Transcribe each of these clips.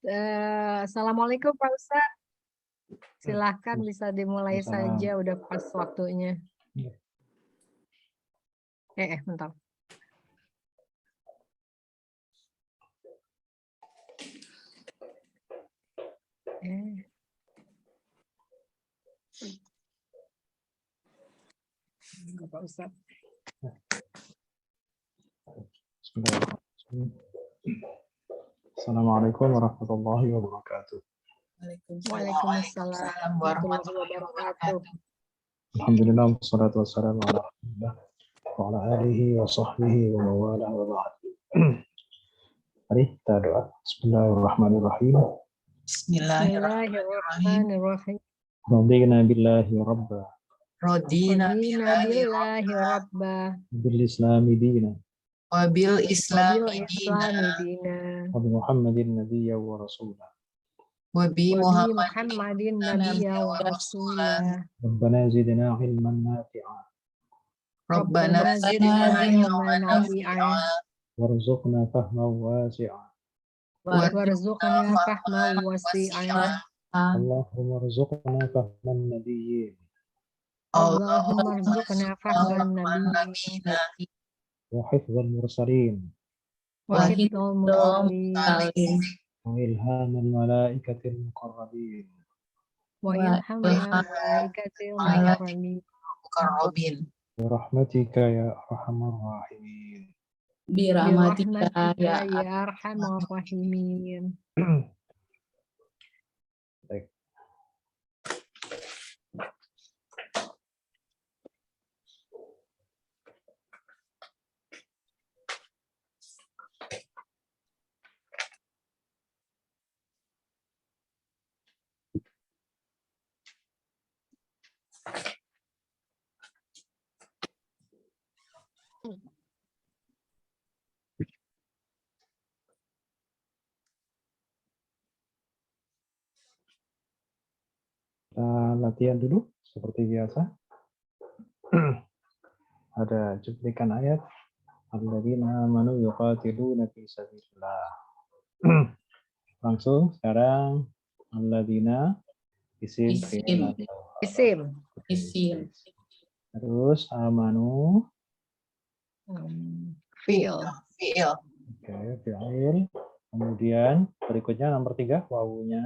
Assalamualaikum Pak Ustadz. Silahkan bisa dimulai Waalaikumsalam. saja, udah pas waktunya. Bentar. Pak Ustadz. Bismillahirrahmanirrahim. Assalamualaikum warahmatullahi wabarakatuh. Waalaikumsalam warahmatullahi wabarakatuh. Alhamdulillah, wassalatu wassalamu ala rasulillah wa ala alihi wa sahbihi wa mawalah wa ba'd. Mari kita doa. Bismillahirrahmanirrahim. Bismillahirrahmanirrahim. Radina billahi rabba. Radina billahi rabba. Bil islami dina. Wabil islami dina. Wa bi Muhammadin nabiyya wa rasulah. Wabi Muhammadin nabiyya wa rasulah. Rabbana zidna ilman nafi'a. Rabbana zidna ilman nafi'a. Warzuqna fahman wasi'a. Warzuqna fahman wasi'a. Allahumma rzuqna fahman nabiyyin. Allahumma rzuqna fahman nabiyyin. Wa hifdzal mursalin. Wa hifdzal mursalin. Wa ilhamal malaikatil muqarrabin. Wa ilhamal malaikatil muqarrabin. Bi rahmatika ya arhamar rahimin. Bi rahmatika ya arhamar rahimin. Baik. Kita latihan dulu seperti biasa. Ada cuplikan ayat alladzina amanu yuqatiluna fi sabilillah. Langsung sekarang alladzina isim. Terus amanu Fi'il. Oke, fi'il. Kemudian berikutnya nomor 3 wawunya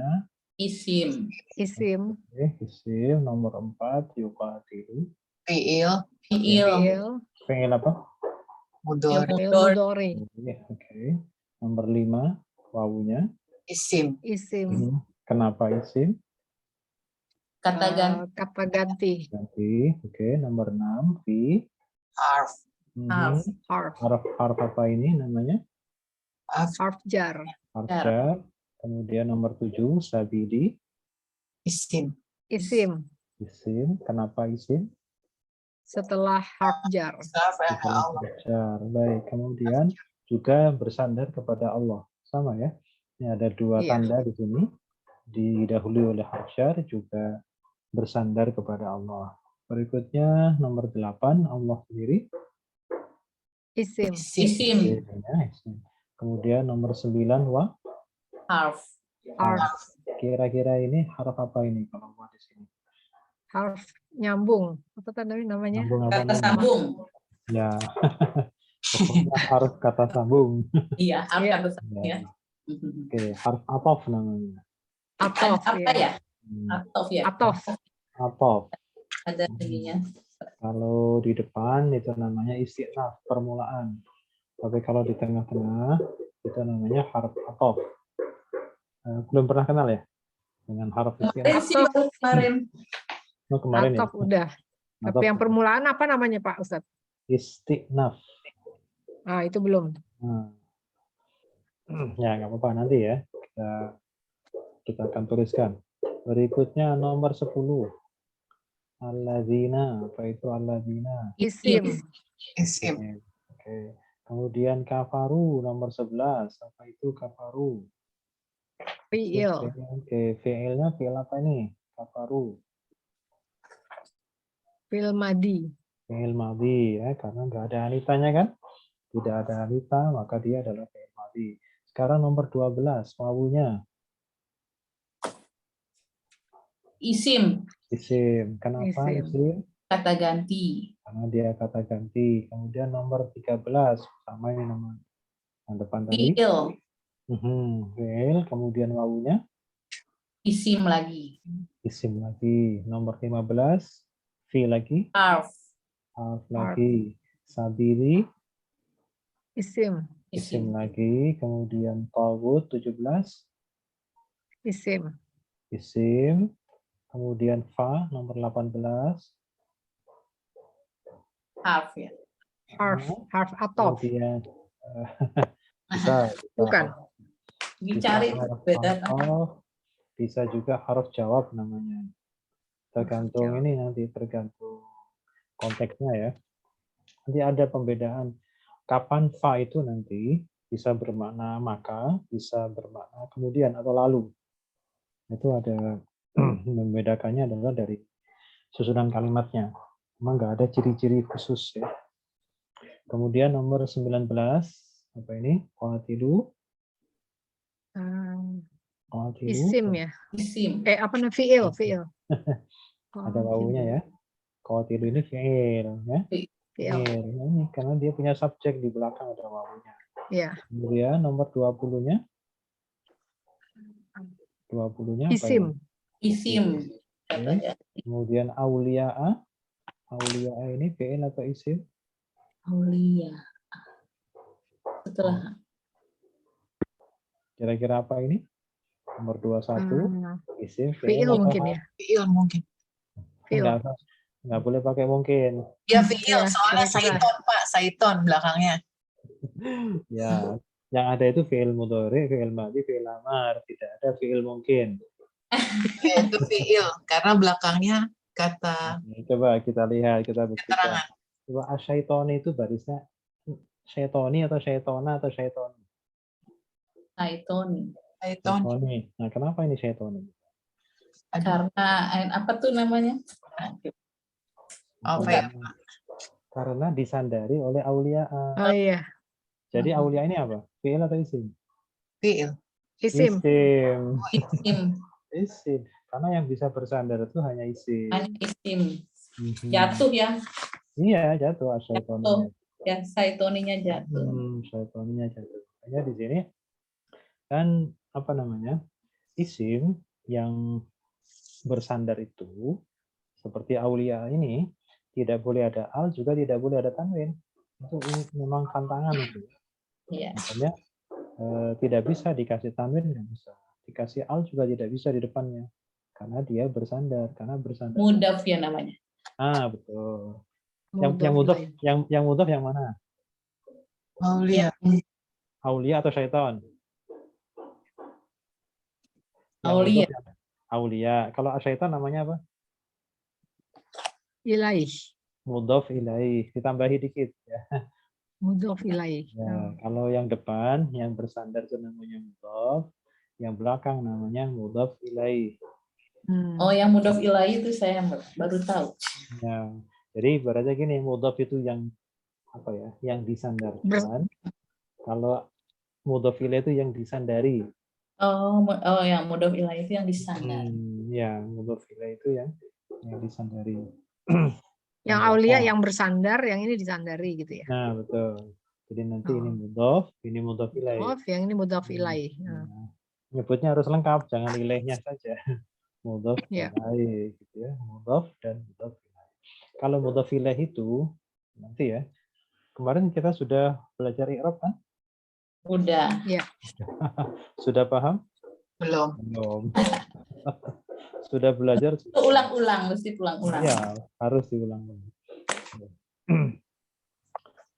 Isim. Oke, isim. Nomor 4 yuqatilu. Fi'il. Fi'il apa? Mudhari. Oke. Nomor 5 wawunya Isim. Kenapa isim? Kata ganti. Oke, nomor 6 fi. Harf. Harf apa ini namanya? Harf jar. Harf jar. Kemudian nomor 7 sabili. Isim. Kenapa isim? Setelah harf jar. Baik. Kemudian juga bersandar kepada Allah. Sama ya. Ini ada 2 tanda di sini. Didahului oleh harf jar juga bersandar kepada Allah. Berikutnya nomor 8 Allah sendiri. Isim. Kemudian nomor 9 wa. Harf. Kira-kira ini harf apa ini kalau buat di sini? Harf nyambung. Apa tandanya namanya? Kata sambung. Ya. Pokoknya harf kata sambung. Iya, harf kata sambung ya. Oke, harf atof namanya. Atof ya. Atof. Ada ininya. Kalau di depan itu namanya istinaf, permulaan. Tapi kalau di tengah-tengah itu namanya harf atof. Belum pernah kenal ya dengan harf istinaf? Kemarin. Kemarin atof ya. Udah. Tapi yang permulaan apa namanya Pak Ustadz? Istinaf. Itu belum. Ya nggak apa-apa nanti ya. Kita akan tuliskan. Berikutnya nomor 10. Alladzina, apa itu alladzina? Isim. Oke. Kemudian kafaru nomor 11, apa itu kafaru? Fi'il. Oke, fi'ilnya fi'il apa ini? Kafaru. Fi'il madi. Fi'il madi ya, karena nggak ada anitanya kan? Tidak ada anita, maka dia adalah fi'il madi. Sekarang nomor 12, wawunya. Isim, Isim. Kenapa Isim. isim? kata ganti. Karena dia kata ganti. Kemudian nomor 13 sama ini nomor yang depan tadi. Fiil, Fiil. Kemudian wawunya isim lagi. isim lagi. Nomor 15 fi lagi. Harf, Harf Harf. lagi. Sabili Isim. isim isim. lagi. Kemudian tawud 17 Isim. isim. Kemudian fa nomor 18. Harf ya. Harf. Harf atof. Kemudian bisa Bukan. Dicari harf beda kan? atof, bisa juga harf jawab namanya. Tergantung jawab. ini nanti tergantung konteksnya ya. Nanti ada pembedaan kapan fa itu nanti bisa bermakna maka, bisa bermakna kemudian atau lalu. Itu ada membedakannya adalah dari susunan kalimatnya. Memang nggak ada ciri-ciri khusus ya. Kemudian nomor 19 apa ini? Qatilu. Qatilu. Isim ya. Isim. Apa namanya? Fiil. Fiil. Ada wawunya ya. Qatilu ini fi'il ya. Fiil. Fi'il. Ini karena dia punya subjek di belakang ada wawunya. Ya. Kemudian nomor 20-nya. 20-nya apa Isim. ini? Isim. Kata Oke. ganti. Kemudian aulia'a. Aulia'a ini fi'il atau isim? Aulia. Setelah Kira-kira apa ini? Nomor 21. Isim Fiil atau mungkin ya. Fiil mungkin. Fiil. Nggak boleh pakai mungkin. Ya fiil, Ya, soalnya kira-kira. Saiton Pak, Saiton belakangnya. Ya, yang ada itu fi'il mudhari, fi'il madhi, fi'il amar. Tidak ada fi'il mungkin. Ya, itu fiil, karena belakangnya kata Coba kita lihat, kita buktikan. keterangan. Coba asyaitoni itu barisnya syaitoni atau syaitona atau syaitoni? Saitoni. Saiton. Syaitoni. Nah, kenapa ini syaitoni? Karena apa tuh namanya? Apa ya? Karena disandari oleh aulia'a. Oh iya. Jadi aulia ini apa? Fi'il atau isim? Fiil. Isim. Isim. Isim. Isim. Karena yang bisa bersandar itu hanya isim. Hanya isim. Mhm. Jatuh ya. Iya, jatuh asyaitoninya. Ya, saitoninya jatuh. Syaitoninya jatuh. Makanya di sini kan apa namanya? Isim yang bersandar itu seperti aulia ini tidak boleh ada al, juga tidak boleh ada tanwin. Itu ini memang tantangan itu. Iya. Makanya tidak bisa dikasih tanwin, nggak bisa. Dikasih al juga tidak bisa di depannya. Karena dia bersandar. Karena bersandar. Mudaf ya namanya. Ah, betul. Mudhaf Yang mudhaf yang mana? Aulia. Aulia atau syaitan? Yang Aulia. mudhaf aulia. Kalau syaitan namanya apa? ilaih. Mudhaf ilaih. Ditambahi dikit ya. Mudhaf ilaih. Ya, kalau yang depan yang bersandar itu namanya mudhaf, yang belakang namanya mudhaf ilaih. Oh, yang mudaf ilahi itu saya baru tahu. Ya, jadi ibaratnya gini, mudhaf itu yang apa ya? Yang disandarkan. Kalau mudhaf ilaih itu yang disandari. Oh, yang mudaf ilahi itu yang disandar. Ya, mudhaf ilaih itu yang disandari. Yang aulia yang bersandar, yang ini disandari gitu ya. Nah, betul. Jadi nanti ini mudhaf, ini mudhaf ilaih. Mudhaf, yang ini mudhaf ilaih. Nah, nyebutnya harus lengkap, jangan ilaihnya saja. Mudhaf ilaih gitu ya. Mudhaf dan mudhaf ilaih. Kalau mudhaf ilaih itu nanti ya. Kemarin kita sudah belajar i'rab kan? Udah. Ya. Sudah paham? Belum. Belum. Sudah belajar? Ulang-ulang, mesti ulang-ulang. Ya, harus diulang.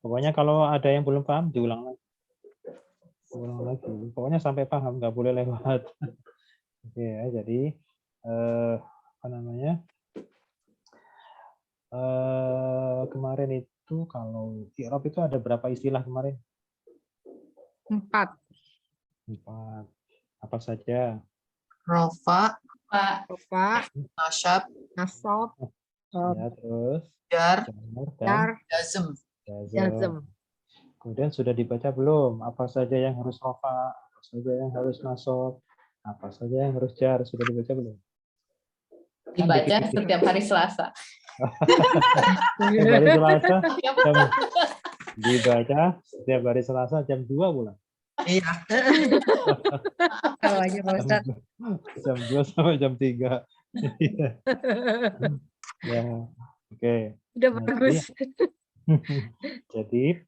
Pokoknya kalau ada yang belum paham, diulang lagi. Ulang lagi. Pokoknya sampai paham, nggak boleh lewat. Oke ya, jadi apa namanya? Kemarin itu kalau i'rab itu ada berapa istilah kemarin? 4. Apa saja? Rofa, Pak. Rofa, Nasab, nasab, Ya, terus Jar, jar dan Jazm. jazm. Kemudian sudah dibaca belum? Apa saja yang harus rofa? Apa saja yang harus nasab? Apa saja yang harus jar? Sudah dibaca belum? Dibaca dikit-dikit. setiap hari Selasa. Setiap hari Selasa dibaca setiap hari Selasa jam 2 bulan. Iya. Tahu aja Pak Ustadz. Jam 2 sampai jam 3. Ya, oke. Udah Nah, bagus. jadi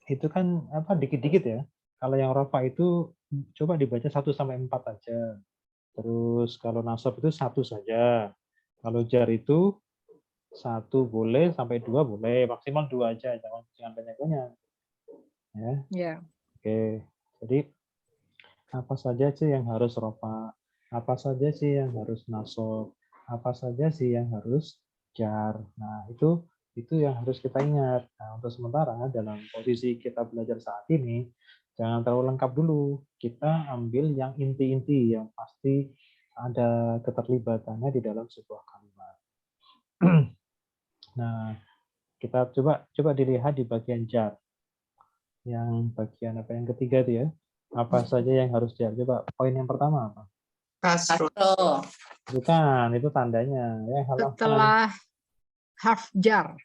itu kan apa dikit-dikit ya. Kalau yang rafa itu coba dibaca 1 sampai 4 aja. Terus kalau nasab itu 1 saja. Kalau jar itu 1 boleh sampai 2 boleh, maksimal 2 aja, jangan banyak-banyak. Ya. Ya. Oke. Jadi apa saja sih yang harus rafa? Apa saja sih yang harus nasab? Apa saja sih yang harus jar? Nah, itu yang harus kita ingat. Nah, untuk sementara dalam posisi kita belajar saat ini, jangan terlalu lengkap dulu. Kita ambil yang inti-inti yang pasti ada keterlibatannya di dalam sebuah kalimat. Nah, kita coba dilihat di bagian jar. Yang bagian apa yang ketiga itu ya. Apa saja yang harus jar? Coba poin yang pertama apa? Kasro. Bukan, itu tandanya. Ya, Setelah harf jar.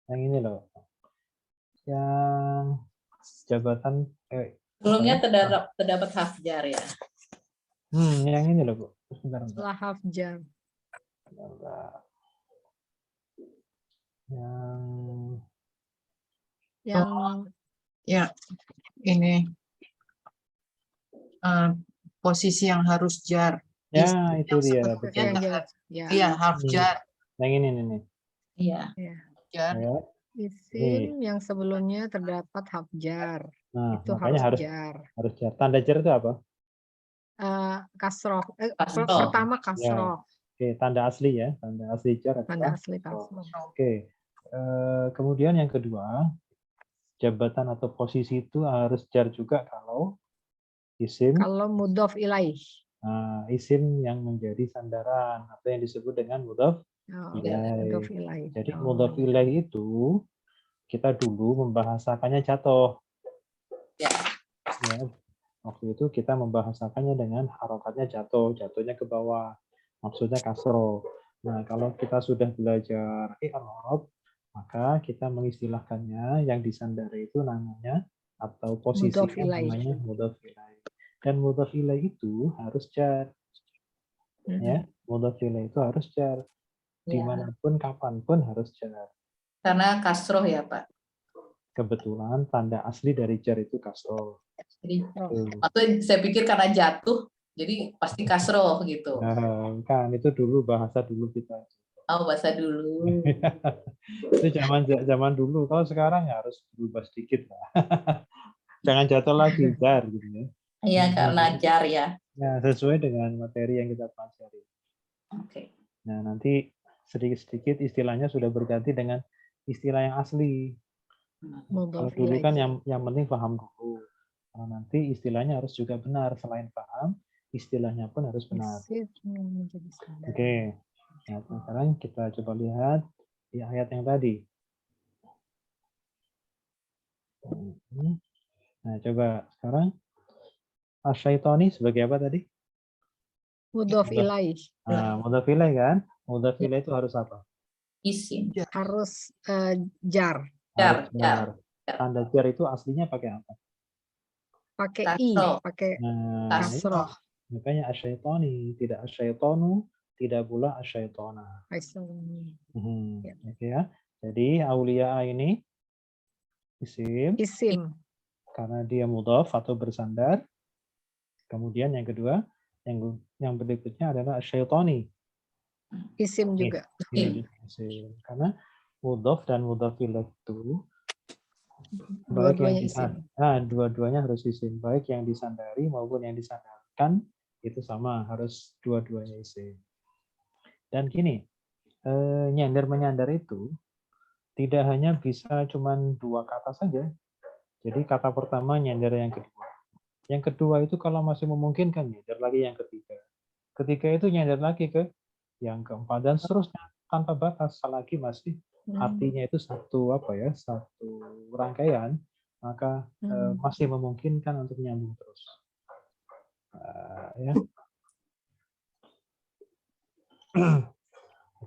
Yang ini loh. Yang jabatan Sebelumnya terdapat harf jar ya. yang ini loh, Bu. Sebentar. Setelah harf jar. Yang Ya, ini posisi yang harus jar. Ya, itu dia. yang jar. Iya, harf jar. Yang ini nih. Iya. Jar. Ya. Isim yang sebelumnya terdapat harf jar. Nah, Itu makanya harus jar. Harus jar. Tanda jar itu apa? Kasroh. Kasroh. Pertama kasroh. Oke, tanda asli ya. Tanda asli jar adalah Tanda asli kasroh. Oke. Kemudian yang kedua, jabatan atau posisi itu harus jar juga kalau isim. Kalau mudhof ilaih. Nah, isim yang menjadi sandaran atau yang disebut dengan mudhof ilaih. Jadi mudhof ilaih itu kita dulu membahasakannya jatuh. Ya, waktu itu kita membahasakannya dengan harokatnya jatuhnya ke bawah. Maksudnya kasroh. Nah, kalau kita sudah belajar i'rab, maka kita mengistilahkannya yang disandari itu namanya atau posisinya namanya mudhof ilaih. Dan mudhof ilaih itu harus jar. Ya, mudhof ilaih itu harus jar. Dimanapun, kapanpun harus jar. Karena kasroh ya, Pak. Kebetulan tanda asli dari jar itu kasroh. Jadi, saya pikir karena jatuh, jadi pasti kasroh gitu. Nah, kan itu dulu bahasa dulu kita. Oh, bahasa dulu. Itu zaman dulu. Kalau sekarang ya harus berubah sedikit lah. Jangan jatuh lagi jar gitu ya. Iya, karena jar ya. Nah, sesuai dengan materi yang kita pelajari. Oke. Nah, nanti sedikit-sedikit istilahnya sudah berganti dengan istilah yang asli. Kalau dulu kan yang penting paham dulu. Kalau nanti istilahnya harus juga benar. Selain paham, istilahnya pun harus benar. Oke. Nah, sekarang kita coba lihat di ayat yang tadi. Nah, coba sekarang asyaitoni sebagai apa tadi? Mudhof ilaih. Nah, mudhof ilaih kan? Mudhof ilaih itu harus apa? Isim. Harus jar. Jar. Tanda jar itu aslinya pakai apa? Pakai i, pakai kasroh. Makanya asyaitoni, tidak asyaitonu, tidak pula asyaitona. Oke ya. Jadi aulia ini isim. Karena dia mudhof atau bersandar. Kemudian yang kedua, yang berikutnya adalah asyaitoni. Isim juga. Isim. Karena mudhof dan mudhof ilaih itu dua-duanya harus isim. Baik yang disandari maupun yang disandarkan itu sama, harus dua-duanya isim. Dan gini, nyender menyandar itu tidak hanya bisa cuman 2 kata saja. Jadi kata pertama nyender yang kedua. Yang kedua itu kalau masih memungkinkan nyender lagi yang ketiga. Ketiga itu nyender lagi ke yang keempat dan seterusnya tanpa batas. Selagi masih artinya itu satu rangkaian, maka masih memungkinkan untuk nyambung terus. Ya.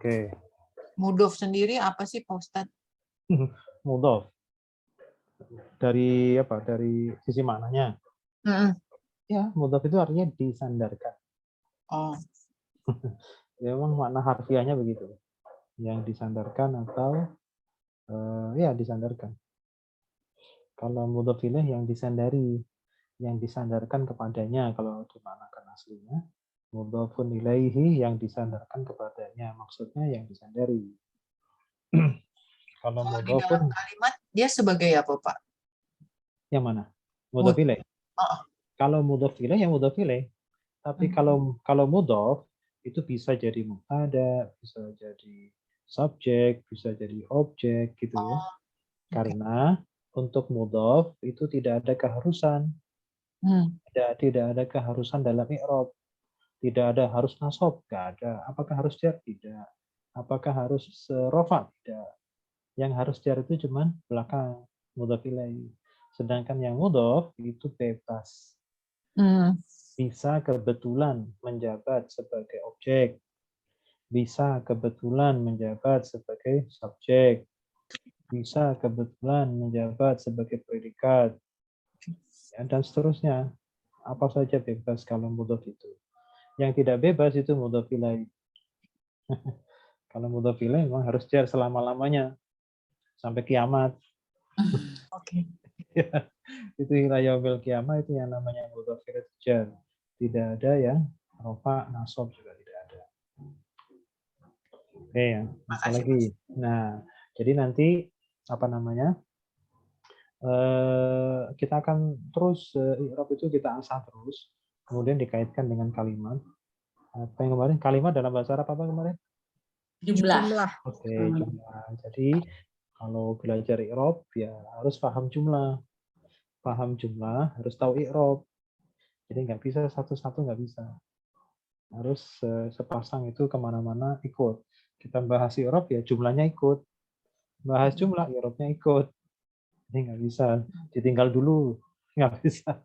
Oke. Mudhof sendiri apa sih Pak Ustadz? Mudhof. Dari apa? Dari sisi maknanya. Ya, mudhof itu artinya disandarkan. Oh. Ya, memang makna harfiahnya begitu. Yang disandarkan atau ya disandarkan. Kalau mudhof ilaih yang disandari, yang disandarkan kepadanya kalau dimanakan aslinya. Mudhofun ilaihi yang disandarkan kepadanya, maksudnya yang disandari. Kalau Kalau di dalam mudhofun kalimat dia sebagai apa Pak? yang mana? Mudhof ilaih. Kalau mudhof ilaih ya mudhof ilaih. Tapi kalau mudhof itu bisa jadi mubtada, bisa jadi subjek, bisa jadi objek gitu ya. Karena untuk mudhof itu tidak ada keharusan. Tidak ada keharusan dalam i'rab. Tidak ada harus nasab, nggak ada. Apakah harus jar? Tidak. Apakah harus rofa? Tidak. Yang harus jar itu cuma belakang mudhof ilaih. Sedangkan yang mudhof itu bebas. Bisa kebetulan menjabat sebagai objek. Bisa kebetulan menjabat sebagai subjek. Bisa kebetulan menjabat sebagai predikat. Ya, dan seterusnya. Apa saja bebas kalau mudhof itu. Yang tidak bebas itu mudhof ilaih. Kalau mudhof ilaih memang harus jar selama-lamanya sampai kiamat. Oke. Itu ila yaumil kiamah itu yang namanya mudhof ilaih jar. Tidak ada yang rofa, nasab juga tidak ada. Oke, apa lagi? Nah, jadi nanti apa namanya? Kita akan terus i'rab itu kita asah terus, kemudian dikaitkan dengan kalimat. Apa yang kemarin? Kalimat dalam bahasa Arab apa kemarin? Jumlah. Oke, jumlah. Jadi kalau belajar i'rab ya harus paham jumlah. Paham jumlah, harus tahu i'rab. Jadi nggak bisa satu-satu, nggak bisa. Harus sepasang itu kemana-mana ikut. Kita bahas i'rab ya jumlahnya ikut. Bahas jumlah, i'rabnya ikut. Jadi nggak bisa. Ditinggal dulu, nggak bisa.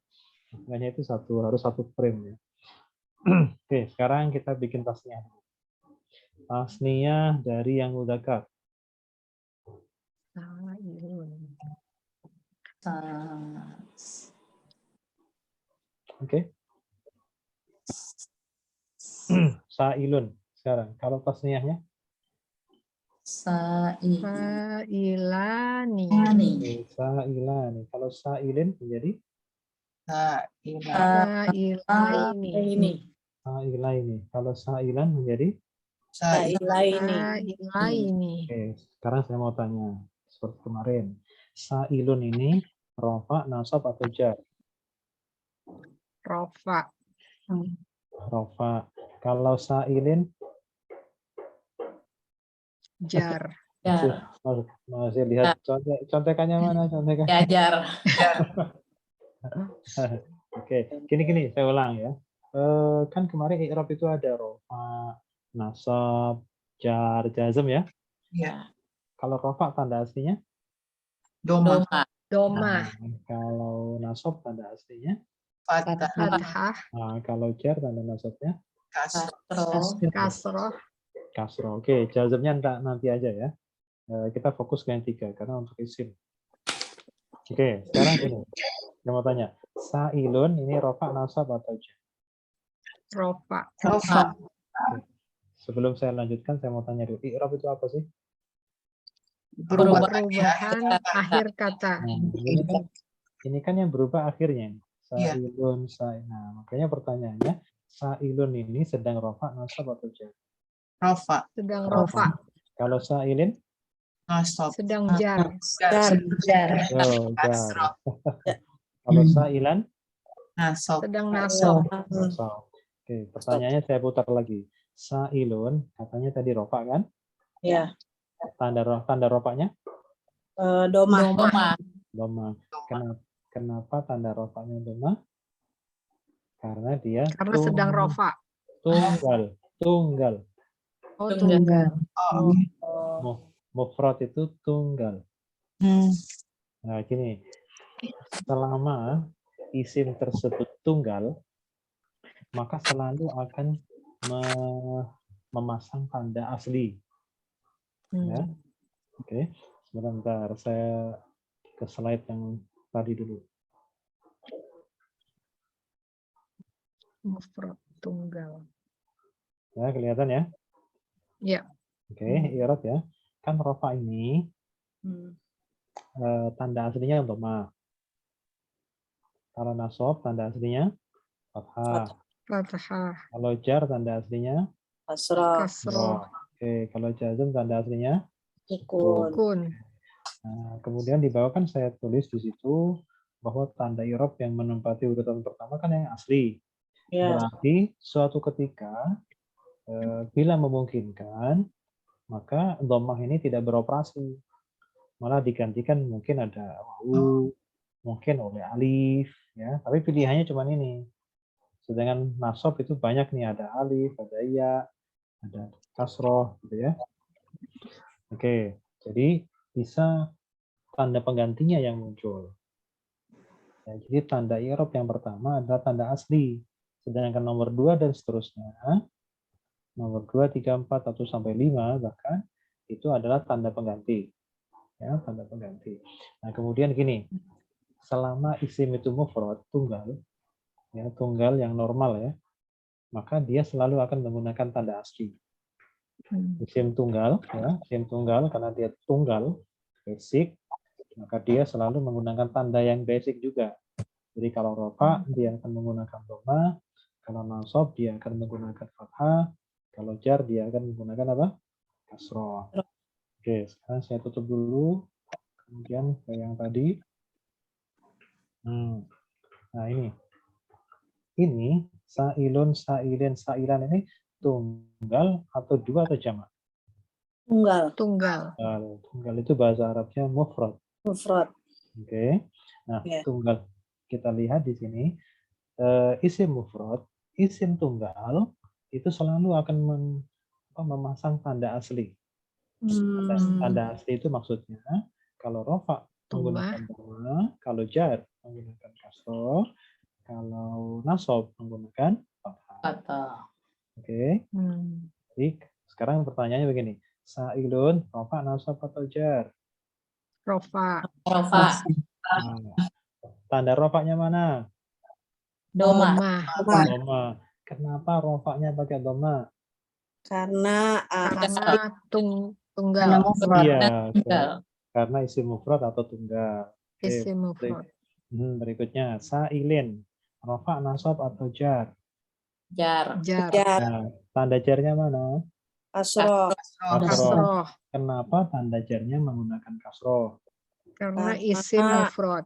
Makanya itu harus satu frame ya. Oke, sekarang kita bikin tasniyah. Tasniyah dari yang mudzakkar. Oke. Sa'ilun sekarang. Kalau tasniyahnya? Sa'ilani. Sa'ilani. Kalau sa'ilin menjadi? Sa'ilaini. Sa'ilaini. Kalau sa'ilan menjadi? Sa'ilaini. Oke, sekarang saya mau tanya seperti kemarin. Sa'ilun ini rofa, nasab atau jar? Rofa. Rofa. Kalau sa'ilin? Jar. Masih lihat contekannya mana? Contekannya. Jar. Oke, gini saya ulang ya. Kan kemarin i'rab itu ada rofa, nasab, jar, jazm ya? Iya. Kalau rofa tanda aslinya? Doma. Doma. Kalau nasab tanda aslinya? Fathah. Nah, kalau jar tanda nasabnya? Kasroh. Kasroh. Oke, jazmnya nanti aja ya. Kita fokus ke yang 3 karena untuk isim. Oke, sekarang gini. Saya mau tanya, sa'ilun ini rofa, nasab atau jar? Rofa. Oke. Sebelum saya lanjutkan, saya mau tanya dulu, i'rab itu apa sih? Perubahan akhir kata. Nah, ini kan yang berubah akhirnya. Sa'ilun, Nah, makanya pertanyaannya, sa'ilun ini sedang rofa, nasab atau jar? Rofa. Sedang rofa. Kalau sa'ilin? Nasab. Sedang jar. Jar. Oh, jar. Kalau sa'ilan? Nasab. Sedang nasab. Oke, pertanyaannya saya putar lagi. Sa'ilun, katanya tadi rofa kan? Ya. Tanda rofanya? Doma. Kenapa tanda rofanya doma? Karena dia sedang rofa. Tunggal. Oh, tunggal. Mufrad itu tunggal. Nah, gini. Selama isim tersebut tunggal, maka selalu akan memasang tanda asli. Ya. Oke, sebentar saya ke slide yang tadi dulu. Mufrad tunggal. Ya, kelihatan ya? Ya. Oke, i'rab ya. Kan rofa ini tanda aslinya dhamma. Kalau nasab tanda aslinya fathah. Fathah. Kalau jar tanda aslinya Kasroh. Kasroh. Oke, kalau jazm tanda aslinya Sukun. Sukun. Nah, kemudian di bawah kan saya tulis di situ bahwa tanda i'rab yang menempati urutan pertama kan yang asli. Ya. Berarti suatu ketika bila memungkinkan maka dhammah ini tidak beroperasi. Malah digantikan mungkin ada wawu, mungkin oleh alif ya, tapi pilihannya cuma ini. Sedangkan nasab itu banyak nih, ada alif, ada ya, ada kasroh gitu ya. Oke, jadi bisa tanda penggantinya yang muncul. Ya, jadi tanda i'rab yang pertama adalah tanda asli. Sedangkan nomor 2 dan seterusnya, nomor 2, 3, 4, atau sampai 5 bahkan, itu adalah tanda pengganti. Ya, tanda pengganti. Nah, kemudian gini, selama isim itu mufrad, tunggal, ya, tunggal yang normal ya, maka dia selalu akan menggunakan tanda asli. Isim tunggal, ya, isim tunggal karena dia tunggal, basic, maka dia selalu menggunakan tanda yang basic juga. Jadi kalau rofa dia akan menggunakan dhamma, kalau nasab dia akan menggunakan fathah, kalau jar dia akan menggunakan apa? Kasroh. Oke, sekarang saya tutup dulu. Kemudian ke yang tadi. Nah ini sailun, sailin, sailan ini tunggal atau dua atau jamak? Tunggal. Tunggal. Tunggal itu bahasa Arabnya mufrad. Mufrad. Oke. Nah, tunggal kita lihat di sini isim mufrad, isim tunggal itu selalu akan memasang tanda asli. Tanda asli itu maksudnya kalau rofa menggunakan dhamma, kalau jar menggunakan kasroh, kalau nasab menggunakan fathah. Oke. Jadi sekarang pertanyaannya begini, sailun rofa, nasab atau jar? Rofa. Rofa. Nah, tanda rofanya mana? Doma. Dhamma. Kenapa rofanya pakai dhamma? Karena tunggal. Iya, karena isim mufrad atau tunggal. Isim mufrad. Berikutnya, sailin, rofa, nasab atau jar? Jar. Nah, tanda jarnya mana? Kasroh. Kasroh. Kenapa tanda jarnya menggunakan kasroh? Karena isim mufrad.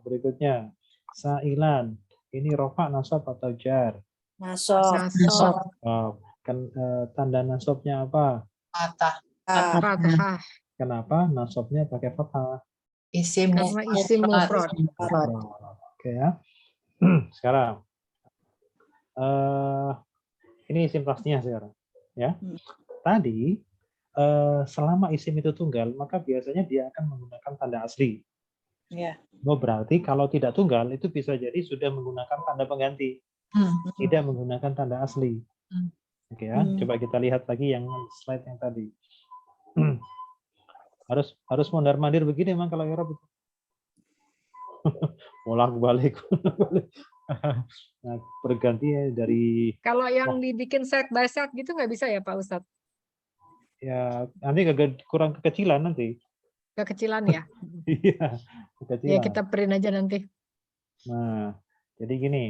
Berikutnya, sailan, ini rofa, nasab atau jar? Nasab. Tanda nasabnya apa? Fathah. Kenapa nasabnya pakai fathah? Karena isim mufrad. Oke ya. Sekarang ini isim pastinya sekarang ya. Tadi selama isim itu tunggal maka biasanya dia akan menggunakan tanda asli. Berarti kalau tidak tunggal itu bisa jadi sudah menggunakan tanda pengganti. Tidak menggunakan tanda asli. Oke ya, coba kita lihat lagi yang slide yang tadi. harus mondar-mandir begini emang kalau i'rab itu. Bolak-balik. Nah, berganti dari kalau yang dibikin set by set gitu nggak bisa ya Pak Ustadz? Ya, nanti kurang kekecilan nanti. Kekecilan ya? Iya, kekecilan. Ya kita print aja nanti. Nah, jadi gini.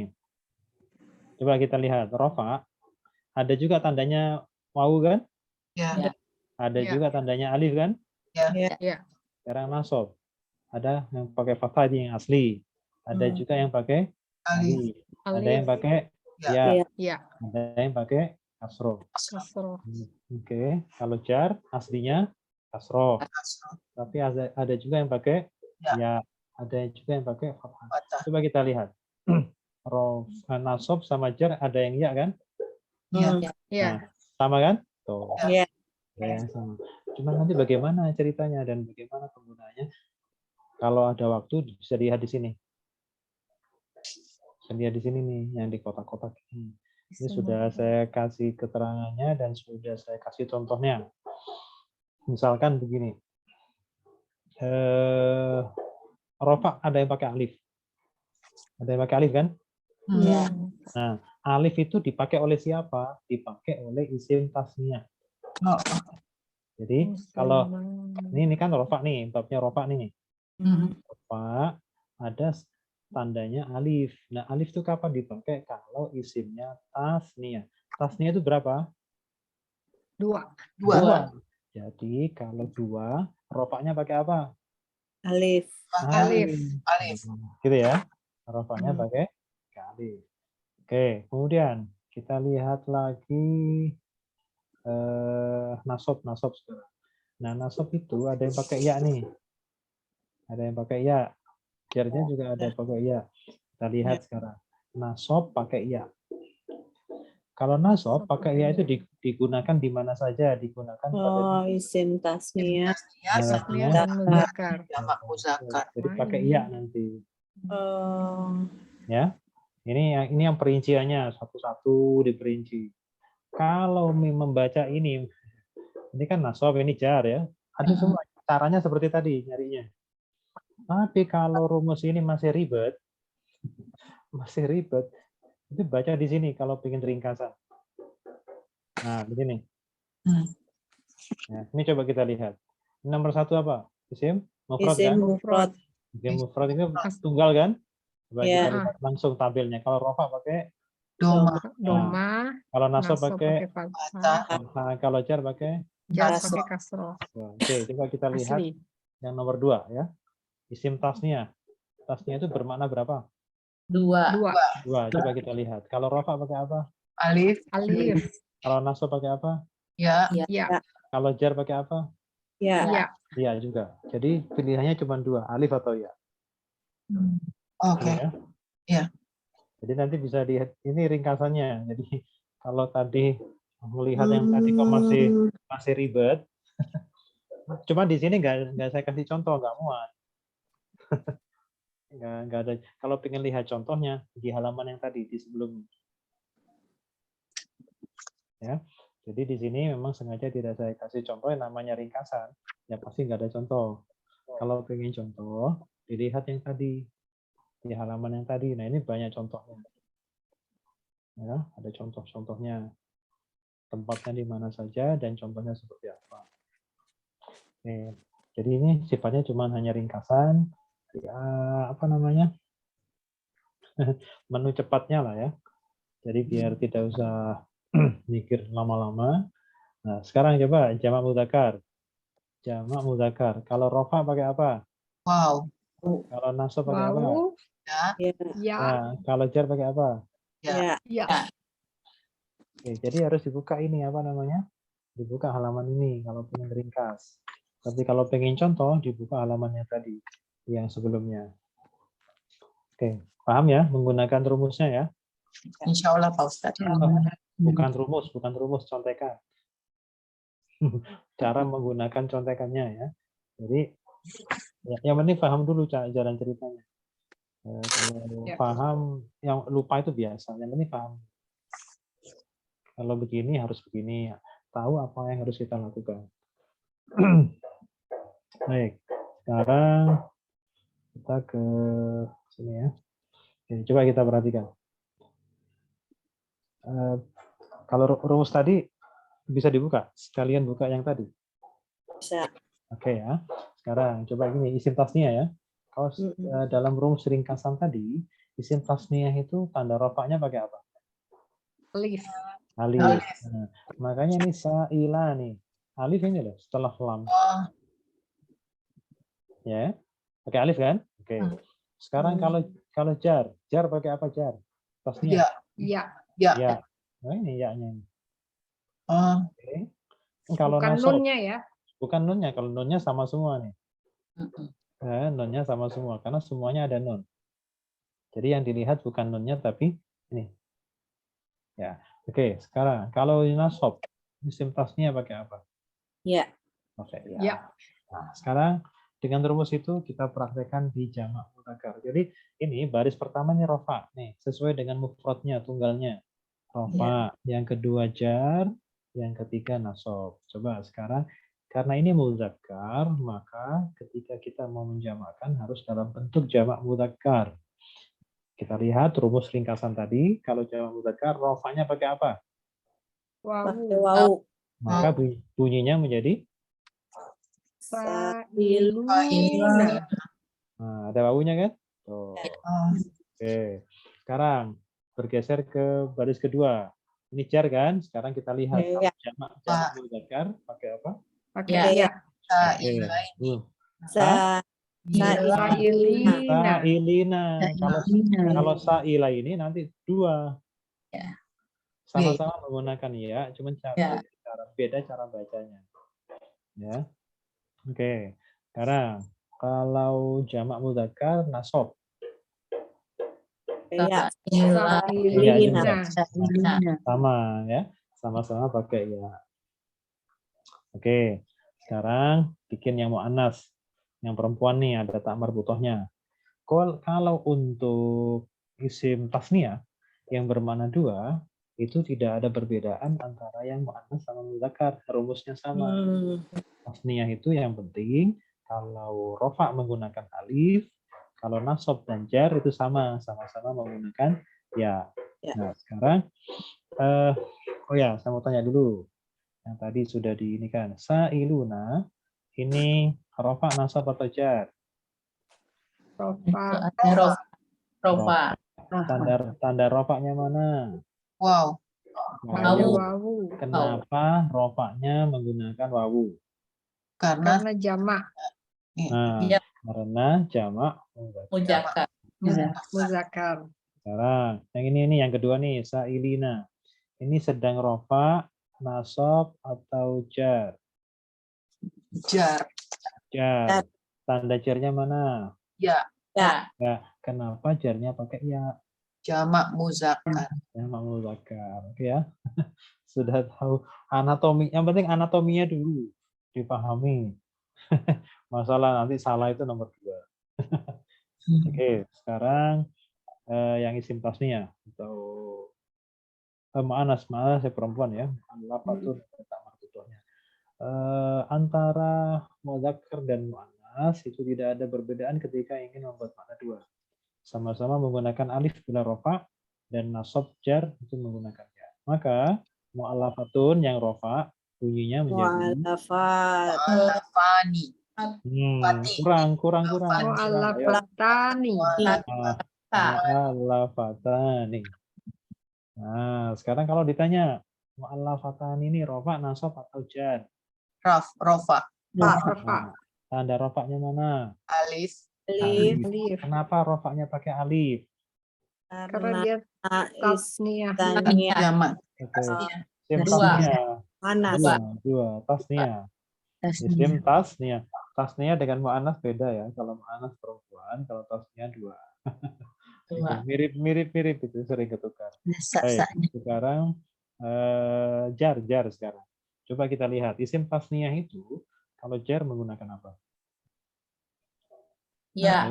Coba kita lihat rofa. Ada juga tandanya wawu kan? Ya. Ada juga tandanya alif kan? Ya. Sekarang nasab. Ada yang pakai fathah yang asli. Ada juga yang pakai alif. Ada yang pakai ya. Ada yang pakai kasroh. Oke, kalau jar aslinya kasroh. Tapi ada juga yang pakai ya. Ada juga yang pakai fathah. Coba kita lihat. Nasab sama jar ada yang ya kan? Nah, sama kan? Tuh. Ya, sama. Cuma nanti bagaimana ceritanya dan bagaimana penggunaannya? Kalau ada waktu bisa lihat di sini. Bisa lihat di sini nih yang di kotak-kotak. Ini sudah saya kasih keterangannya dan sudah saya kasih contohnya. Misalkan begini. Rofa ada yang pakai alif. Ada yang pakai alif kan? Iya. Nah, alif itu dipakai oleh siapa? Dipakai oleh isim tasniyah. Oh, Jadi kalau ini kan rofa nih, babnya rofa nih. Rofa ada tandanya alif. Nah, alif itu kapan dipakai? Kalau isimnya tasniyah. Tasniyah itu berapa? 2. Dua. Jadi kalau 2, rofaknya pakai apa? Alif. Alif. Gitu ya. Rofaknya pakai alif. Oke, kemudian kita lihat lagi nasab sekarang. Nah, nasab itu ada yang pakai ya nih. Ada yang pakai ya. Jarnya juga ada pakai ya. Kita lihat sekarang. Nasab pakai ya. Kalau nasab pakai ya itu digunakan di mana saja? Digunakan pada Isim tasniyah. Tasniyah dan muzakkar. Jamak muzakkar. Jadi pakai ya nanti. Oh. Ya. Ini yang perinciannya satu-satu diperinci. Kalau membaca ini kan nasab, ini jar ya. Ada semua caranya seperti tadi nyarinya. Tapi kalau rumus ini masih ribet, itu baca di sini kalau pengen ringkasan. Nah, begini. Nah, ini coba kita lihat. Nomor 1 apa? Isim mufrad kan? Mufrad. Isim mufrad itu tunggal kan? Coba Ya. kita lihat langsung tabelnya. Kalau rofa pakai Doma. Doma. kalau nasab Nasab pakai fathah. kalau jar pakai Jar pakai kasroh. Oke, coba kita lihat Asli. yang nomor 2 ya. Isim tasniyah. Tasniyah itu bermakna berapa? 2. 2. Coba kita lihat. Kalau rofa pakai apa? Alif. Kalau nasab pakai apa? Ya. Ya. Kalau jar pakai apa? Ya. Iya juga. Jadi pilihannya cuma 2, alif atau ya. Oke. Ya. Jadi nanti bisa lihat ini ringkasannya. Jadi kalau tadi melihat yang tadi kok masih ribet. Cuma di sini nggak saya kasih contoh, nggak muat. Nggak ada. Kalau pengen lihat contohnya di halaman yang tadi di sebelumnya. Ya. Jadi di sini memang sengaja tidak saya kasih contoh yang namanya ringkasan. Ya pasti nggak ada contoh. Kalau pengen contoh, dilihat yang tadi di halaman yang tadi. Nah ini banyak contohnya. Ya, ada contoh-contohnya. Tempatnya di mana saja dan contohnya seperti apa. Oke. Jadi ini sifatnya cuma hanya ringkasan. Ya, apa namanya? Menu cepatnya lah ya. Jadi biar tidak usah mikir lama-lama. Nah, sekarang coba jamak mudzakkar. Jamak mudzakkar. Kalau rofa pakai apa? Wow. Kalau nasab pakai apa? Ya. Nah, kalau jar pakai apa? Ya. Oke, jadi harus dibuka ini apa namanya? Dibuka halaman ini kalau pengen ringkas. Tapi kalau pengen contoh dibuka halamannya tadi yang sebelumnya. Oke, paham ya menggunakan rumusnya ya? Insya Allah Pak Ustadz. Bukan rumus contekan. Cara menggunakan contekannya ya. Jadi yang penting paham dulu jalan ceritanya. Kalau paham, yang lupa itu biasa. Yang penting paham. Kalau begini harus begini. Tahu apa yang harus kita lakukan. Baik, sekarang kita ke sini ya. Oke, coba kita perhatikan. Kalau rumus tadi bisa dibuka. Sekalian buka yang tadi. Bisa. Oke ya. Sekarang coba gini, isim tasniyah ya. Kalau dalam rumus ringkasan tadi, isim tasniyah itu tanda rofaknya pakai apa? Alif. Alif. Nah, makanya ini sa'ila nih. Alif ini loh setelah lam. Ya. Pakai alif kan? Oke. Sekarang kalau jar pakai apa jar? Tasniyah. Ya. Nah, ini ya-nya. Oke. Kalau bukan nasab, nunnya ya. bukan nunnya. Kalau nunnya sama semua nih. Nunnya sama semua karena semuanya ada nun. Jadi yang dilihat bukan nunnya tapi ini. Ya. Oke, sekarang kalau nasab isim tasniyah pakai apa? Ya. Oke, Ya. Nah, sekarang dengan rumus itu kita praktekkan di jamak mudzakkar. Jadi ini baris pertamanya rofa nih, sesuai dengan mufradnya, tunggalnya. rofa, yang kedua jar, yang ketiga nasab. Coba sekarang, karena ini mudzakkar, maka ketika kita mau menjamakkan harus dalam bentuk jamak mudzakkar. Kita lihat rumus ringkasan tadi, kalau jamak mudzakkar, rofanya pakai apa? Pakai wawu. Maka bunyinya menjadi? Fa'iluna. Nah, ada wawunya kan? Tuh. Oke. Sekarang bergeser ke baris kedua. Ini jar kan? Sekarang kita lihat Ya. jamak mudzakkar pakai apa? Pakai ya. Sa'ilina. Sa'ilina. Kalau sa'ila ini nanti dua. Ya. Sama-sama menggunakan ya, cuman beda cara bacanya. Ya. Oke. Sekarang kalau jamak mudzakkar nasab. Ya. Sa'ilina. Sama ya. Sama-sama pakai ya. Oke. Sekarang bikin yang muannas. Yang perempuan nih ada tak marbutohnya. Kalau untuk isim tasniyah yang bermakna dua, itu tidak ada perbedaan antara yang muannas sama mudzakkar. Rumusnya sama. Tasniyah itu yang penting kalau rofa menggunakan alif, kalau nasab dan jar itu sama-sama menggunakan ya. Nah, sekarang saya mau tanya dulu. Yang tadi sudah diinikan. Sa'iluna ini rofa, nasab atau jar? Rofa. Tanda rofaknya mana? Wow. Wawu. Kenapa rofaknya menggunakan wawu? Karena jamak. Karena jamak Muzakkar. Sekarang yang ini yang kedua nih, sa'ilina. Ini sedang rofa, nasab atau jar? jar. Tanda jarnya mana? Ya. Ya. Kenapa jarnya pakai ya? Jamak muzakkar. Jamak muzakkar. Oke ya. Sudah tahu anatomi. Yang penting anatominya dulu dipahami. Masalah nanti salah itu nomor 2. Oke, sekarang yang isim tasniyah atau mu'annas saya perempuan ya. Lafatun tak marbutohnya. Antara mudzakkar dan mu'annas itu tidak ada perbedaan ketika ingin membuat makna dua. Sama-sama menggunakan alif bila rofa dan nasab jar itu menggunakan ya. Maka mu'allafatun yang rofa bunyinya menjadi mu'allafani. Kurang. Mu'allafatani. Mu'allafatani. Nah, sekarang kalau ditanya mu'allafatani ini rofa, nasab atau jar? Rofa. Tanda rofaknya mana? Alif. Kenapa rofaknya pakai alif? Karena dia tasniyah. Jamak. Dua. Tasniyah. Isim tasniyah. Tasniyah dengan mu'annas beda ya. Kalau mu'annas perempuan, kalau tasniyah dua. Mirip itu sering ketukar. Baik, sekarang jar sekarang. Coba kita lihat isim tasniyah itu kalau jar menggunakan apa? Ya.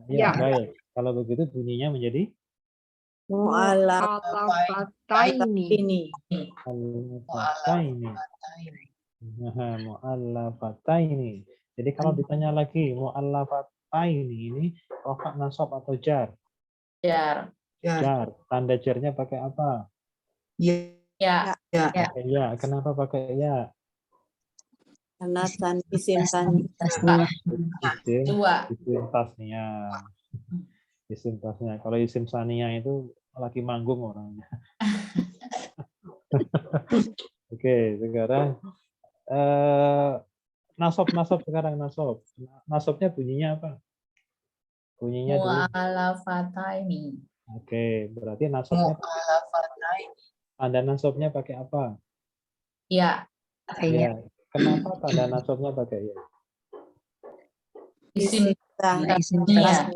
Baik. Kalau begitu bunyinya menjadi Mu'allafataini. Mu'allafataini. Jadi kalau ditanya lagi mu'allafataini ini rofa, nasab atau jar? Jar. Tanda jarnya pakai apa? Ya. Pakai ya. Kenapa pakai ya? Karena isim tasniyah. Isim tasniyah. Kalau isim saniyah itu lagi manggung orangnya. Oke, sekarang nasab sekarang nasab. Nasabnya bunyinya apa? Bunyinya mu'allafataini. Oke, berarti nasabnya tanda nasabnya pakai apa? Ya. Kenapa tanda nasabnya pakai ya? Isim tasniyah.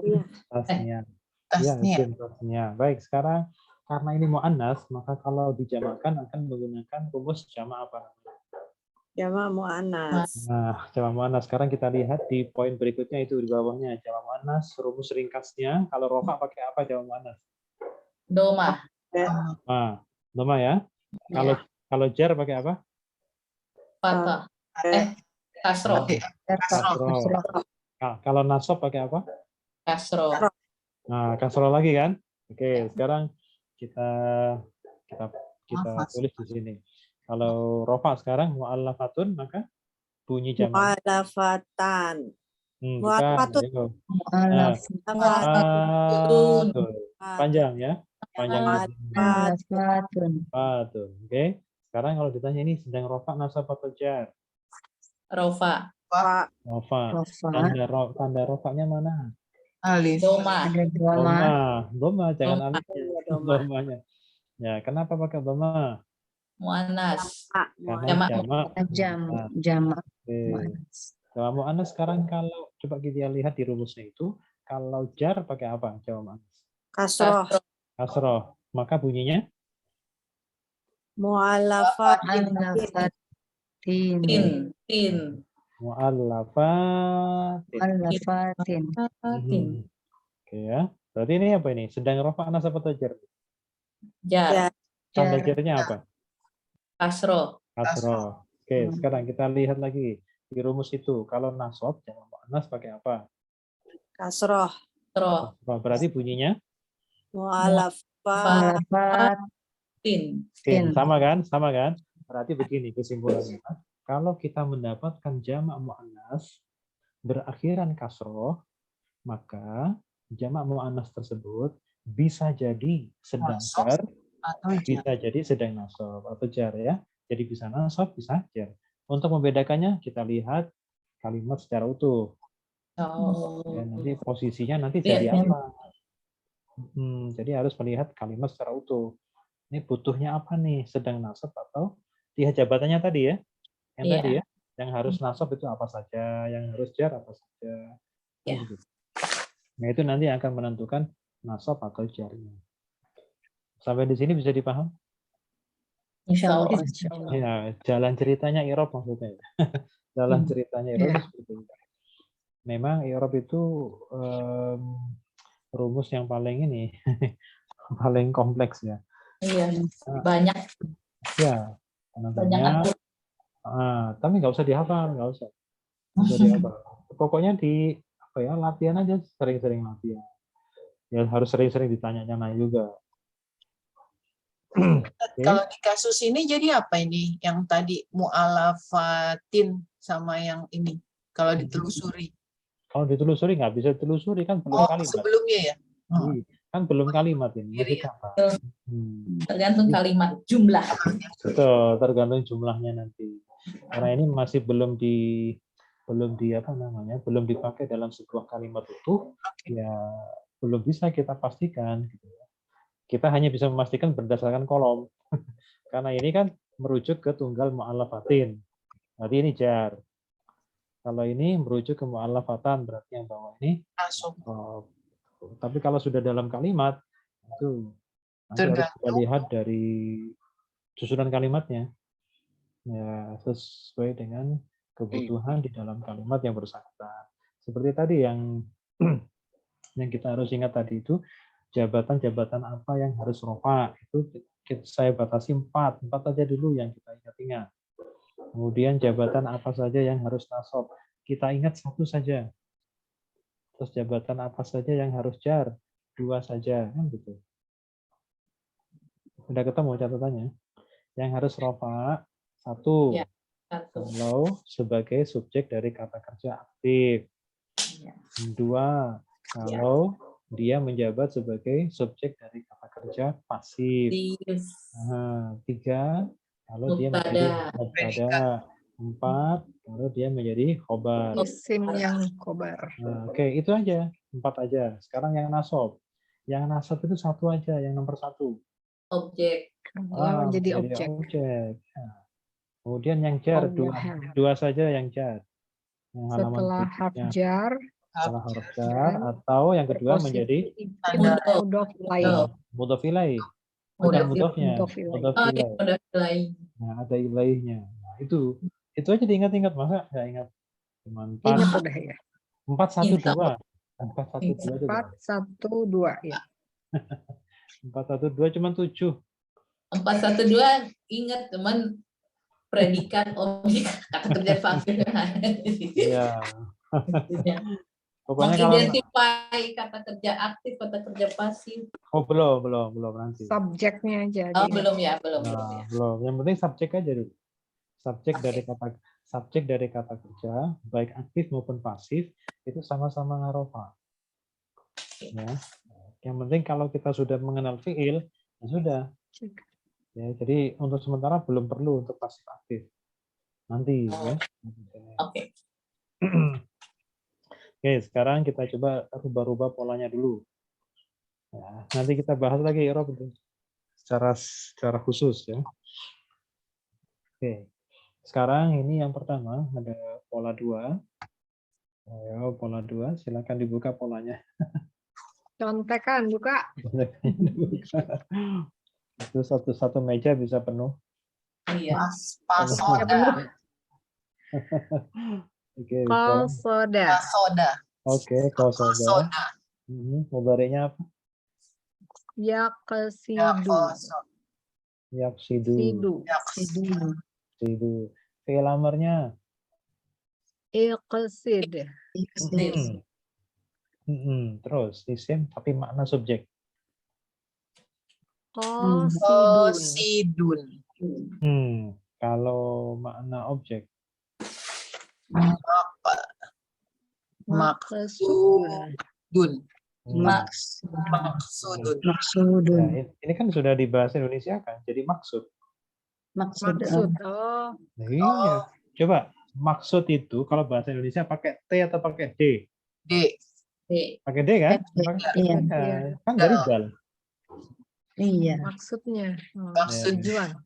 Ya, isim tasniyah. Baik, sekarang karena ini mu'annas, maka kalau dijamakkan akan menggunakan rumus jamak apa? Jamak mu'annas. Nah, jamak mu'annas. Sekarang kita lihat di poin berikutnya itu di bawahnya. Jamak mu'annas, rumus ringkasnya. Kalau rofa pakai apa jamak mu'annas? Domah. Nah, Dhamma ya. Kalau kalau jar pakai apa? Fathah. Kasroh. Kasroh. Kalau nasab pakai apa? Kasroh. Nah, kasroh lagi kan? Oke, sekarang kita tulis di sini. Kalau rofa sekarang mu'allafatun, maka bunyi jamak. Mu'alafatan. Bukan. Ayo. Mu'alafatun. Panjang ya. Panjangnya. Mu'alafatun. Oke. Sekarang kalau ditanya ini sedang rofa, nasab atau jar? Rofa. Rofa. Tanda rofanya mana? Alif. Doma. Doma, jangan alifnya. Domanya. Ya, kenapa pakai doma? Muannas. Karena Jamak. Jamak muannas sekarang kalau coba kita lihat di rumusnya itu, kalau jar pakai apa? Jamak muannas. Kasroh. Kasroh. Maka bunyinya? Mu'alafatin. Mu'allafatin. Oke ya. Berarti ini apa ini? Sedang rofa nasab atau jar? Jar. Tanda jarnya apa? Kasroh. Kasroh. Oke, sekarang kita lihat lagi di rumus itu. Kalau nasab jangan muannas pakai apa? Kasroh. Berarti bunyinya? Mu'alafatin. Sama kan? Sama kan? Berarti begini kesimpulannya. Kalau kita mendapatkan jamak muannas berakhiran kasroh, maka jamak muannas tersebut bisa jadi sedang jar, bisa jadi sedang nasab atau jar ya. Jadi bisa nasab, bisa jar. Untuk membedakannya kita lihat kalimat secara utuh. Ya, nanti posisinya nanti jadi apa? Jadi harus melihat kalimat secara utuh. Ini butuhnya apa nih? Sedang nasab atau lihat jabatannya tadi ya? Yang tadi ya? Yang harus nasab itu apa saja, yang harus jar apa saja. Nah, itu nanti akan menentukan nasab atau jarnya. Sampai di sini bisa dipaham? Insya Allah. Ya, jalan ceritanya i'rab maksudnya. Jalan ceritanya i'rab seperti itu. Memang i'rab itu rumus yang paling ini paling kompleks ya. Iya, banyak. Ya, banyak. Tapi nggak usah dihafal, nggak usah dihafal. Pokoknya di apa ya, latihan aja, sering-sering latihan. Ya harus sering-sering ditanya-tanya juga. Kalau di kasus ini jadi apa ini? Yang tadi mu'alafatin sama yang ini. Kalau ditelusuri. Kalau ditelusuri nggak bisa ditelusuri kan belum kalimat. Sebelumnya ya. Kan belum kalimat ini. Masih kata. Tergantung kalimat jumlah. Betul, tergantung jumlahnya nanti. Karena ini masih belum dipakai dalam sebuah kalimat utuh, ya belum bisa kita pastikan. Gitu. Kita hanya bisa memastikan berdasarkan kolom. Karena ini kan merujuk ke tunggal mu'allafatin. Berarti ini jar. Kalau ini merujuk ke mu'allafatan, berarti yang bawah ini. Tapi kalau sudah dalam kalimat, itu nanti harus kita lihat dari susunan kalimatnya. Ya, sesuai dengan kebutuhan di dalam kalimat yang bersangkutan. Seperti tadi yang kita harus ingat tadi itu, jabatan-jabatan apa yang harus rofa, itu saya batasi 4 aja dulu yang kita ingat-ingat. Kemudian jabatan apa saja yang harus nasab, kita ingat 1 saja. Terus jabatan apa saja yang harus jar, 2 saja, kan gitu. Sudah ketemu catatannya? Yang harus rofa 1. Ya, 1. Kalau sebagai subjek dari kata kerja aktif. 2. Kalau dia menjabat sebagai subjek dari kata kerja pasif. 3. Kalau dia menjadi mubtada. 4. Kalau dia menjadi khobar. Isim yang khobar. Oke, itu aja. 4 aja. Sekarang yang nasab. Yang nasab itu 1 aja, yang nomor 1. Objek. Menjadi objek. Nah, kemudian yang jar 2 saja yang jar. Yang setelah huruf jar. Setelah huruf jar atau yang kedua menjadi mudhof ilaih. Bukan mudhofnya. Mudhof ilaih. Nah, ada ilaihnya. Nah, itu aja diingat-ingat, masa nggak ingat? Cuma 4 ya. 412. 412 ya. 412 cuma 7. 412 ingat teman predikat objek kata kerja pasif. Iya. Pokoknya kalau Mengidentify kata kerja aktif, kata kerja pasif. belum nanti. Subjeknya aja. Oh, dia. belum ya. Nah, belum. Yang penting subjek aja dulu. Subjek dari kata kerja, baik aktif maupun pasif, itu sama-sama ngarofa. Ya. Yang penting kalau kita sudah mengenal fiil, ya sudah. Ya, jadi untuk sementara belum perlu untuk pasif aktif. Nanti ya. Oke. Oke, sekarang kita coba rubah-rubah polanya dulu. Ya, nanti kita bahas lagi Rob secara khusus ya. Oke. Sekarang ini yang pertama ada pola 2. Ayo, pola 2, silakan dibuka polanya. Contekan buka. Itu satu meja bisa penuh. Iya. Pasoda. Oke, Qasoda. Pasoda. Oke, qasoda. Mudhari'nya apa? Yaqsidu. Yaqsidu. Sidu. Fi'il amarnya? Iqsid. Terus isim tapi makna subjek. Qasidun. Kalau makna objek? Maksudun. Ya, ini kan sudah dibahas Indonesia kan, jadi maksud. Maksud. Oh. Nah, iya. Coba maksud itu kalau bahasa Indonesia pakai T atau pakai D? D. Pakai D kan? Iya. Kan dari dal. Iya. Maksudnya. Maksud. Tujuan.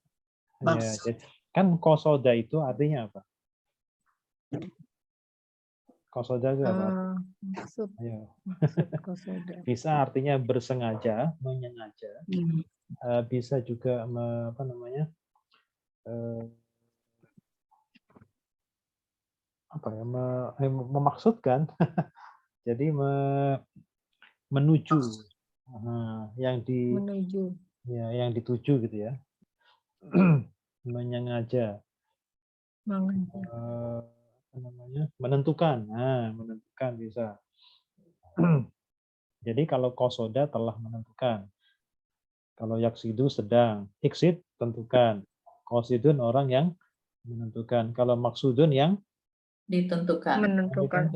Ya, jadi, kan qasoda itu artinya apa? Qasoda itu apa? Maksud. Ayo. Qasoda. Bisa artinya bersengaja, menyengaja. Bisa juga apa namanya? Memaksudkan. Jadi menuju. Menuju. Ya, yang dituju gitu ya. Menyengaja. Menentukan. Nah, menentukan bisa. Jadi kalau qasoda telah menentukan. Kalau yaksidu sedang, iksid tentukan. Qasidun orang yang menentukan. Kalau maksudun yang ditentukan. Menentukan.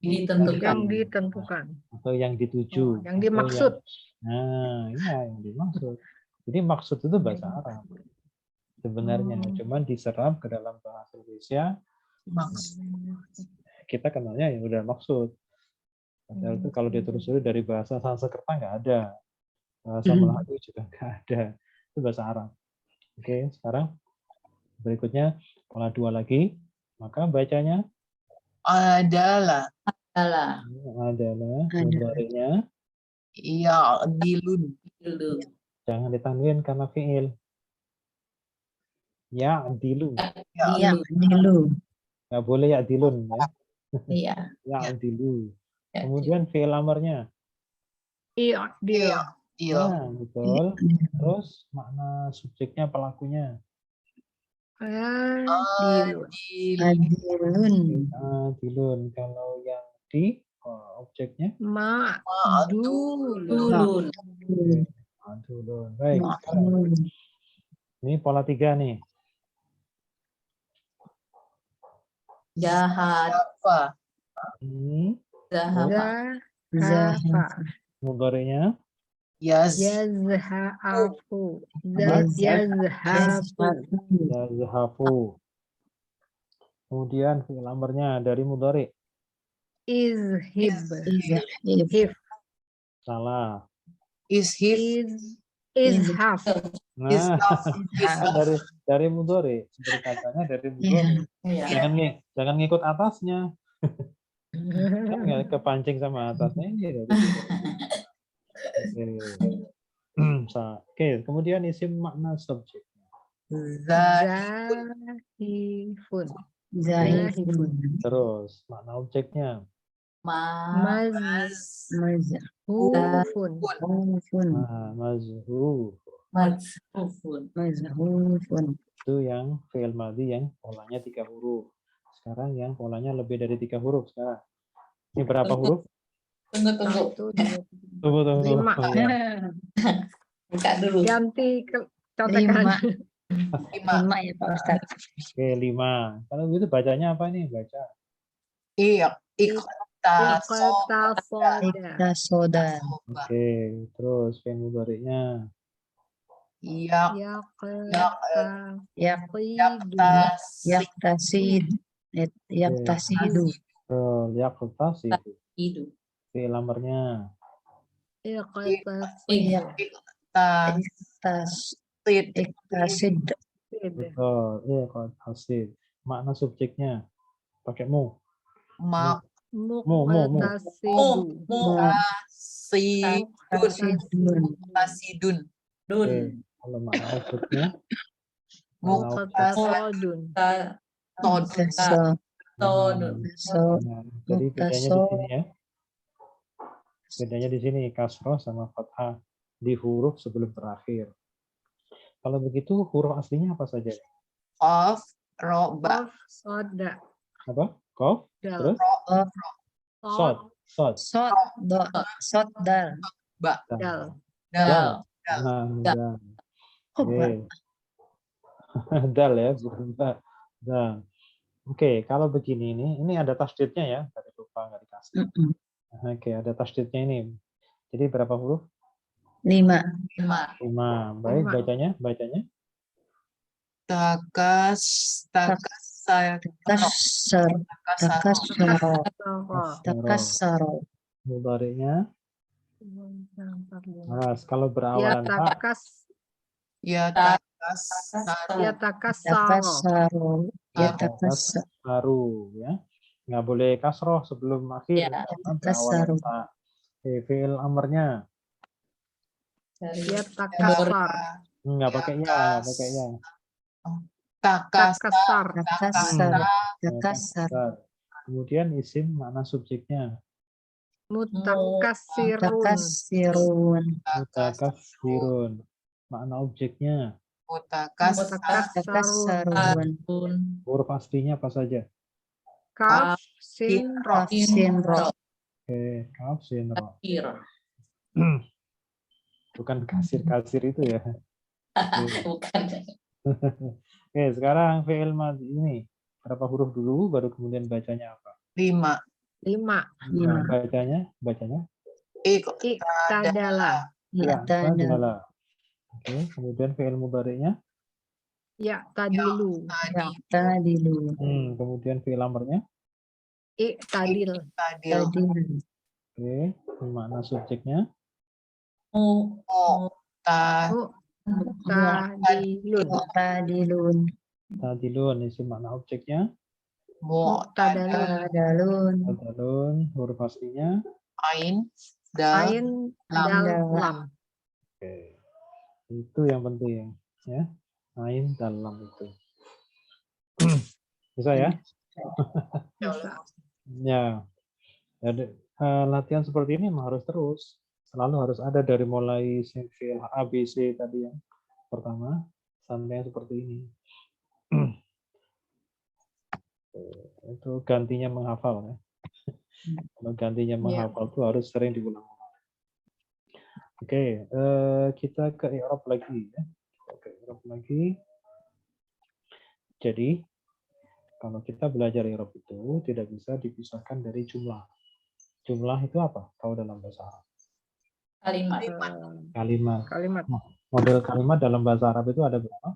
Ditentukan. Atau yang dituju. Yang dimaksud. Yang dimaksud. Jadi maksud itu bahasa Arab. Sebenarnya cuman diserap ke dalam bahasa Indonesia. Kita kenalnya ya udah maksud. Padahal itu kalau ditelusuri dari bahasa Sanskerta nggak ada. Bahasa Melayu juga nggak ada. Itu bahasa Arab. Oke, sekarang berikutnya pola 2 lagi. Maka bacanya Adalah. Mudhari'nya Ya'dilun. jangan ditanwin karena fi'il. Ya'dilu. Nggak boleh ya'dilun ya. Iya. Ya'dilu. Kemudian fi'il amarnya. I'dil. Betul. Terus makna subjeknya, pelakunya. Adilun. Kalau yang di objeknya? Ma'dulun. Baik. Ini pola 3 nih. Jahat. Zahafa. Mudhari'nya? Yazhafu. Yazhafu. Kemudian fi'il amarnya dari mudhari'. Izhib. Salah. Izhaf. Nah, dari mudhari'. Berkatanya dari mudhari'. Jangan ngikut atasnya. Kan nggak kepancing sama atasnya ini. Oke, kemudian isim makna subjek. Zahifun. Terus makna objeknya. Mazhufun. Mazhuf. Mazhufun. Mazhufun. Itu yang fi'il madhi yang polanya 3 huruf. Sekarang yang polanya lebih dari 3 huruf sekarang. Ini berapa huruf? Tunggu. 1, 2, Tunggu. 5. Oh, ya. Buka dulu. Ganti contekan. 5 ya Pak Ustadz. Oke, 5. Kalau gitu bacanya apa nih? Baca. Iqtasoda. Iktasoda. Oke, terus fi'il mudhari'nya. Yaktasid. Yaktasidu. Yaqtasidu. Itu. Fi'il amrnya. Iktasid. Betul. Iqtasid. Makna subjeknya. Pakai mu. Muqtasidun. Dun. Oke, kalau makna objeknya. Muqtasodun. Todun. Jadi bedanya di sini ya. Bedanya di sini kasroh sama fathah di huruf sebelum terakhir. Kalau begitu huruf aslinya apa saja? Soda. Apa? Kof. Dal. Terus sod. Dal. Dal. Nah, dal. Oke. Dal ya, bukan ba. Dal. Oke, kalau begini ini ada tasdidnya ya, tadi lupa nggak dikasih. Oke, ada tasdidnya ini. Jadi berapa huruf? 5. 5. Baik, bacanya. Takassaro. Mudhari'nya. Kalau berawalan ta. Yatakassaro. Baru ya. Nggak boleh kasroh sebelum akhir. Berawalan ta. Fi'il amrnya. Yatakassar. Nggak pakai ya. Takassar. Takassar. Kemudian isim makna subjeknya. Mutakassirun. Mutakassirun. Makna objeknya. Takassarun. Huruf aslinya apa saja? Kaf, sin, ro. Oke, kaf, sin, ro. Kasir. Bukan kasir itu ya. Bukan. Oke, sekarang fi'il madhi ini. Berapa huruf dulu, baru kemudian bacanya apa? 5. 5. Bacanya? Iktadala. Iktadala. Oke, kemudian fi'il mudhari'nya? Ya'tadilu. Kemudian fi'il amrnya? Iktadil. Oke, makna subjeknya? Muqtadilun. Tadilun, isim makna objeknya? Muqtadalun. Huruf aslinya? Ain, dal, lam. Oke. Itu yang penting ya. Ain dalam itu. Bisa ya? Bisa. Ya. Jadi, latihan seperti ini memang harus terus. Selalu harus ada dari mulai fi'il A, B, C tadi yang pertama sampai seperti ini. Itu gantinya menghafal ya. Kalau gantinya menghafal itu harus sering diulang. Oke, kita ke i'rab lagi ya. Jadi kalau kita belajar i'rab itu tidak bisa dipisahkan dari jumlah. Jumlah itu apa? Tahu dalam bahasa Arab? Kalimat. Model kalimat dalam bahasa Arab itu ada berapa?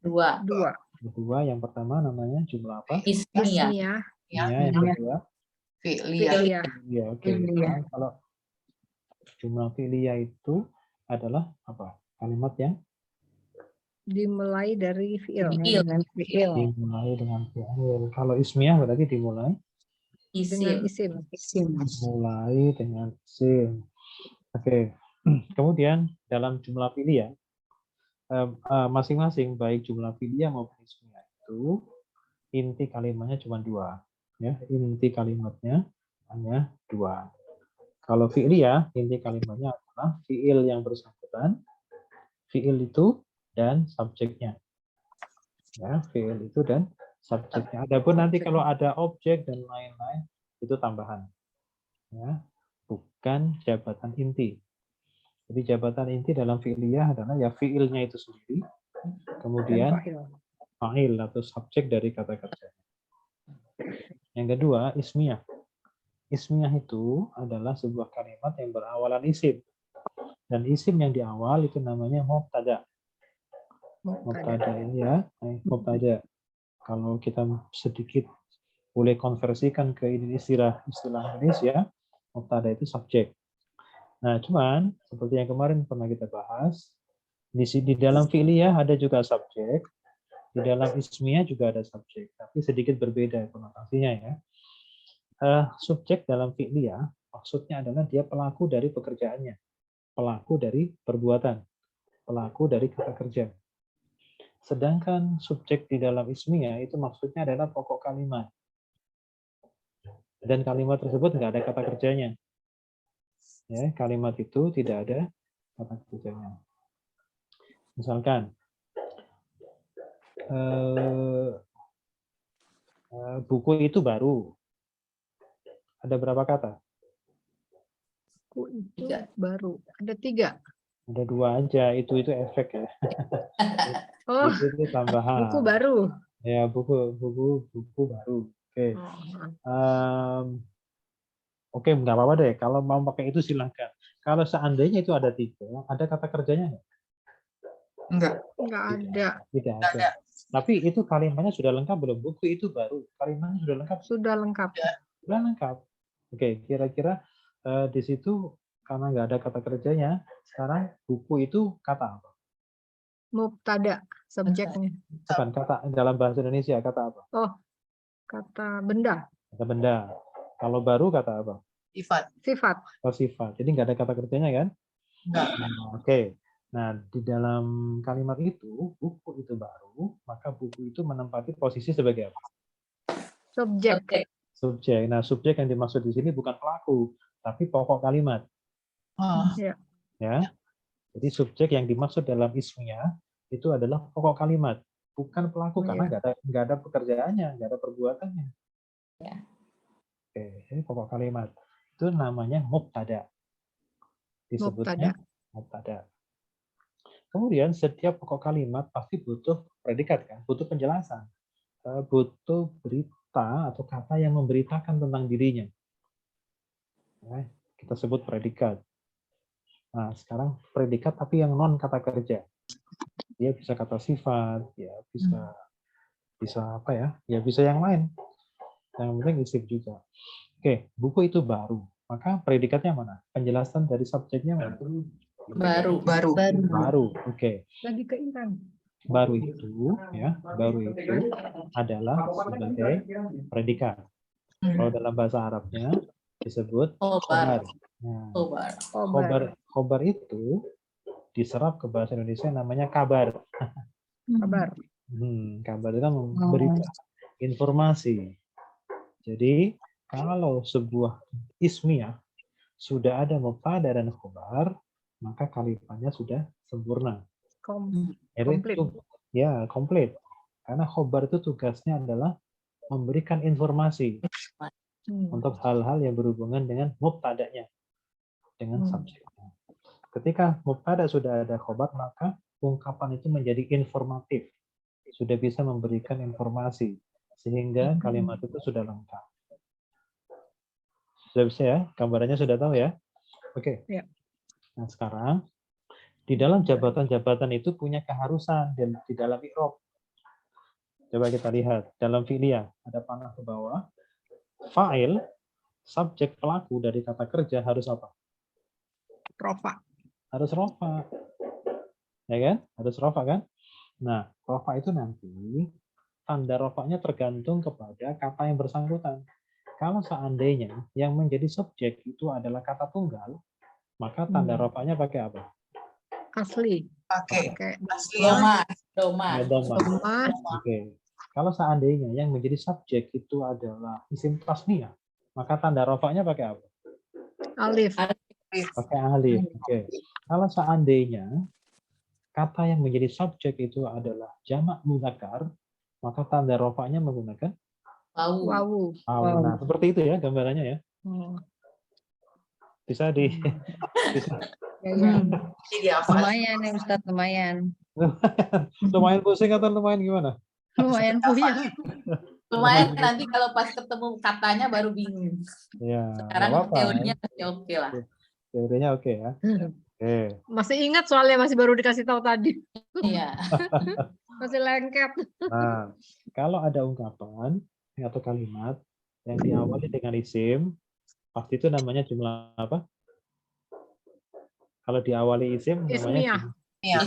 2. Yang pertama namanya jumlah apa? Ismiyah. Yang kedua Fi'liyah. Ya, oke. Nah, kalau jumlah fi'liyah itu adalah apa? Kalimat yang Dimulai dari fi'il. Dimulai dengan fi'il. Kalau ismiyah berarti dimulai Dengan isim. Mulai dengan isim. Oke. Kemudian dalam jumlah fi'liyah masing-masing baik jumlah fi'liyah maupun ismiyah itu inti kalimatnya cuma 2. Ya, inti kalimatnya hanya 2. Kalau fi'liyah, inti kalimatnya adalah fi'il yang bersangkutan fiil itu dan subjeknya. Ya, fiil itu dan subjeknya. Adapun nanti kalau ada objek dan lain-lain itu tambahan. Ya, bukan jabatan inti. Jadi jabatan inti dalam fi'liyah adalah ya fiilnya itu sendiri, kemudian fa'il atau subjek dari kata kerja. Yang kedua, ismiyah. Ismiyah itu adalah sebuah kalimat yang berawalan isim. Dan isim yang di awal itu namanya mubtada. Mubtada ini ya, mubtada. Kalau kita sedikit boleh konversikan ke istilah Indonesia, mubtada itu subjek. Nah, cuman seperti yang kemarin pernah kita bahas, di dalam fi'liyah ada juga subjek, di dalam ismiyah juga ada subjek, tapi sedikit berbeda konotasinya ya. Subjek dalam fi'liyah maksudnya adalah dia pelaku dari pekerjaannya, pelaku dari perbuatan, pelaku dari kata kerja. Sedangkan subjek di dalam ismiyah itu maksudnya adalah pokok kalimat. Dan kalimat tersebut nggak ada kata kerjanya. Ya, kalimat itu tidak ada kata kerjanya. Misalkan, buku itu baru. Ada berapa kata? Buku itu baru. Ada 3. Ada 2 aja. Itu efek ya. Oh, itu tambahan. buku baru. Ya, buku baru. Oke. Oke, nggak apa-apa deh. Kalau mau pakai itu silakan. Kalau seandainya itu ada 3, ada kata kerjanya nggak? Enggak ada. Tidak ada. Tapi itu kalimatnya sudah lengkap belum? Buku itu baru. Kalimatnya sudah lengkap? Sudah lengkap. Sudah lengkap. Oke, kira-kira di situ karena nggak ada kata kerjanya, sekarang buku itu kata apa? Mubtada, subjeknya. Bukan kata dalam bahasa Indonesia, kata apa? Oh, kata benda. Kata benda. Kalau baru kata apa? Sifat. Oh, sifat. Jadi nggak ada kata kerjanya kan? Enggak. Oke. Nah, di dalam kalimat itu, buku itu baru, maka buku itu menempati posisi sebagai apa? Subjek. Subjek. Nah, subjek yang dimaksud di sini bukan pelaku, tapi pokok kalimat. Ya. Jadi subjek yang dimaksud dalam ismiyah itu adalah pokok kalimat, bukan pelaku karena nggak ada pekerjaannya, nggak ada perbuatannya. Ya. Oke, ini pokok kalimat. Itu namanya mubtada. Disebutnya mubtada. Kemudian setiap pokok kalimat pasti butuh predikat kan, butuh penjelasan. Butuh berita atau kata yang memberitakan tentang dirinya. Nah, kita sebut predikat. Nah, sekarang predikat tapi yang non kata kerja. Dia bisa kata sifat, ya bisa apa ya? Ya bisa yang lain. Yang penting isim juga. Oke, buku itu baru. Maka predikatnya mana? Penjelasan dari subjeknya mana? Baru. Oke. Lagi ke Intan. Baru itu adalah sebagai predikat. Kalau dalam bahasa Arabnya disebut khobar. Nah, khobar itu diserap ke bahasa Indonesia namanya kabar. Kabar itu kan berita, informasi. Jadi kalau sebuah ismiyah sudah ada mubtada dan khobar, maka kalimatnya sudah sempurna. Komplit. Ya, komplit. Karena khobar itu tugasnya adalah memberikan informasi untuk hal-hal yang berhubungan dengan mubtadanya, dengan subjeknya. Ketika mubtada sudah ada khobar, maka ungkapan itu menjadi informatif. Sudah bisa memberikan informasi. Sehingga kalimat itu sudah lengkap. Sudah bisa ya? Gambarannya sudah tahu ya? Oke. Ya. Nah, sekarang di dalam jabatan-jabatan itu punya keharusan dan di dalam i'rab. Coba kita lihat dalam fi'liyah ada panah ke bawah. Fa'il, subjek pelaku dari kata kerja harus apa? Rofa. Harus rofa. Ya kan? Harus rofa kan? Nah, rofa itu nanti tanda rofanya tergantung kepada kata yang bersangkutan. Kalau seandainya yang menjadi subjek itu adalah kata tunggal, maka tanda rofanya pakai apa? Asli. Pakai asli. Doma. Oke. Kalau seandainya yang menjadi subjek itu adalah isim tasniyah, maka tanda rofanya pakai apa? Alif. Pakai alif. Oke. Kalau seandainya kata yang menjadi subjek itu adalah jamak mudzakkar, maka tanda rofaknya menggunakan Wow. Wawu. wawu. Nah, seperti itu ya gambarannya ya. Hmm. Bisa di bisa Ya, ya. Jadi apa? Lumayan ya Ustadz, lumayan. lumayan pusing atau lumayan gimana? Lumayan puyeng. Lumayan nanti kalau pas ketemu katanya baru bingung. Ya, Sekarang nggak apa-apa. teorinya masih oke lah. Teorinya oke ya. Oke. Masih ingat soalnya masih baru dikasih tahu tadi. Iya. Masih lengket. Nah, kalau ada ungkapan atau kalimat yang diawali dengan isim, pasti itu namanya jumlah apa? Kalau diawali isim namanya Ismiyah. jumlah. Ya.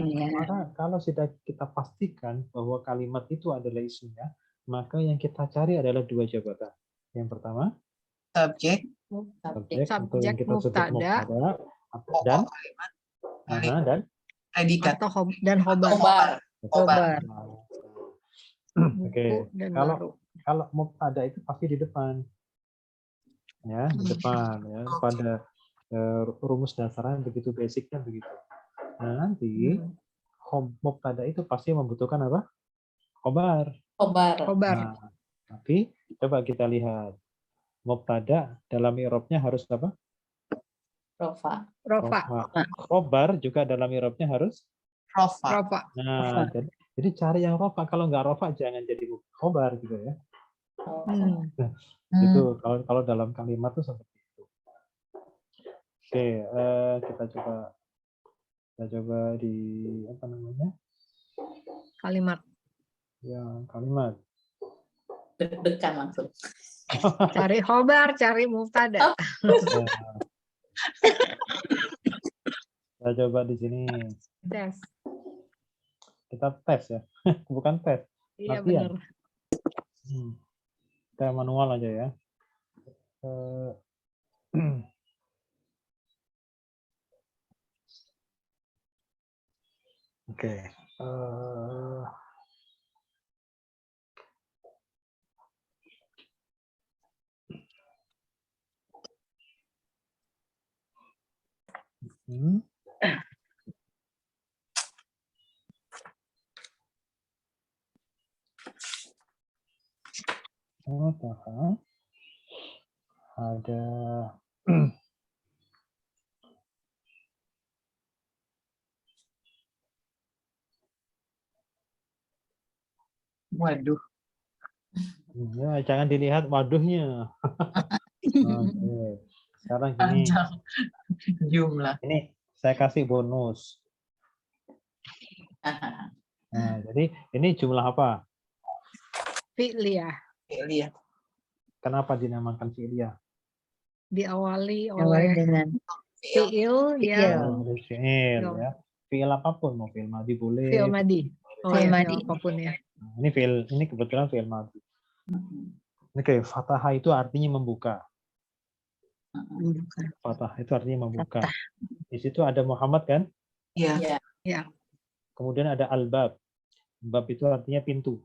Iya. Maka kalau sudah kita pastikan bahwa kalimat itu adalah isimnya, maka yang kita cari adalah dua jabatan. Yang pertama, Subjek, subjek atau yang Subjek kita sebut mubtada pokok dan kalimat, dan predikat, atau dan khobar. Kobar. Kobar. Oke. Buku dan Kalau baru. kalau mubtada itu pasti di depan. Ya, di depan ya. Pada rumus dasarnya begitu basicnya begitu. Nah, nanti mubtada itu pasti membutuhkan apa? Khobar. Kobar. Khobar. Nah, tapi coba kita lihat mubtada dalam i'rabnya harus apa? Rofa. Rofa. Khobar juga dalam i'rabnya harus. rofa. Rofa. Nah, jadi cari yang rofa. Kalau nggak rofa jangan jadi khobar gitu ya. Hmm. Itu kalau dalam kalimat tuh seperti itu. Oke, kita coba di apa namanya? Kalimat. Ya, kalimat. Deg-degan langsung. Cari khobar, cari mubtada. Kita coba di sini. Tes. Kita tes ya. Bukan tes. Iya Latihan. benar. Kita manual aja ya. Oke. Ada Waduh. ya, jangan dilihat waduhnya. Oke. Sekarang gini. Panjang jumlah. Ini saya kasih bonus. Nah, jadi ini jumlah apa? Fi'liyah. Lihat. Kenapa dinamakan fi'liyah? Diawali Awali oleh dengan fi'il yang Fi'il ya. Fi'il apapun, mau fi'il madi boleh. fi'il madi. Oh Fi'il ya, madi. fi'il apapun ya. Nah, ini kebetulan fi'il madi. Oke, fathah itu artinya membuka. Fathah itu artinya membuka. Di situ ada Muhammad kan? Iya. Ya. Kemudian ada al-bab. Bab itu artinya pintu.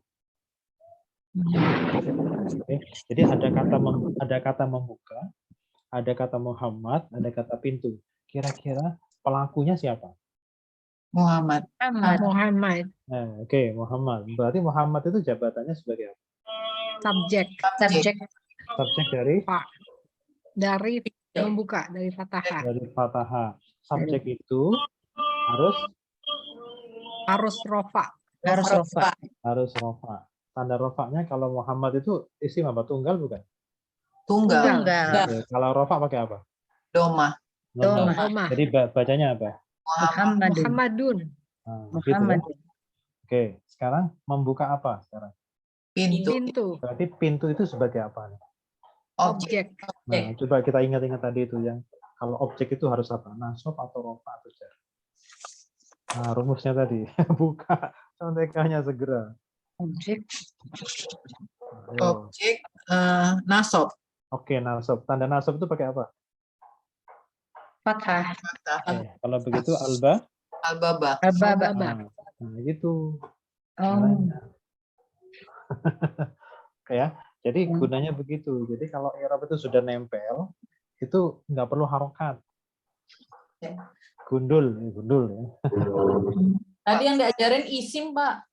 Oke. Jadi ada kata membuka, ada kata Muhammad, ada kata pintu. Kira-kira pelakunya siapa? Muhammad. Muhammad. Nah, oke, Muhammad. Berarti Muhammad itu jabatannya sebagai apa? Subjek. subjek Subjek dari Dari membuka, dari fathah. dari fathah. Subjek itu harus Rofa. harus rofa. harus rofa. Tanda rofanya kalau Muhammad itu isim apa? Tunggal bukan? Tunggal. Tunggal. Oke, kalau rofa pakai apa? Doma. Doma. Doma. Jadi bacanya apa? Muhammad. Muhammadun. Nah, gitu Muhammad. ya. Oke, sekarang membuka apa sekarang? Pintu. Pintu. Berarti pintu itu sebagai apa? Objek. Objek. Nah, coba kita ingat-ingat tadi itu yang kalau objek itu harus apa? Nasab atau rofa atau jar. Nah, rumusnya tadi buka contekannya segera. Objek. Ayo. Objek nasab. Oke, nasab. Tanda nasab itu pakai apa? Fathah. Oke, kalau begitu alba. Al-baba. Al-baba. Nah, gitu. Oh. Caranya. Ya, jadi Hmm. gunanya begitu. Jadi kalau i'rab itu sudah nempel, itu nggak perlu harokat. Gundul ya. Tadi yang diajarin isim, Pak.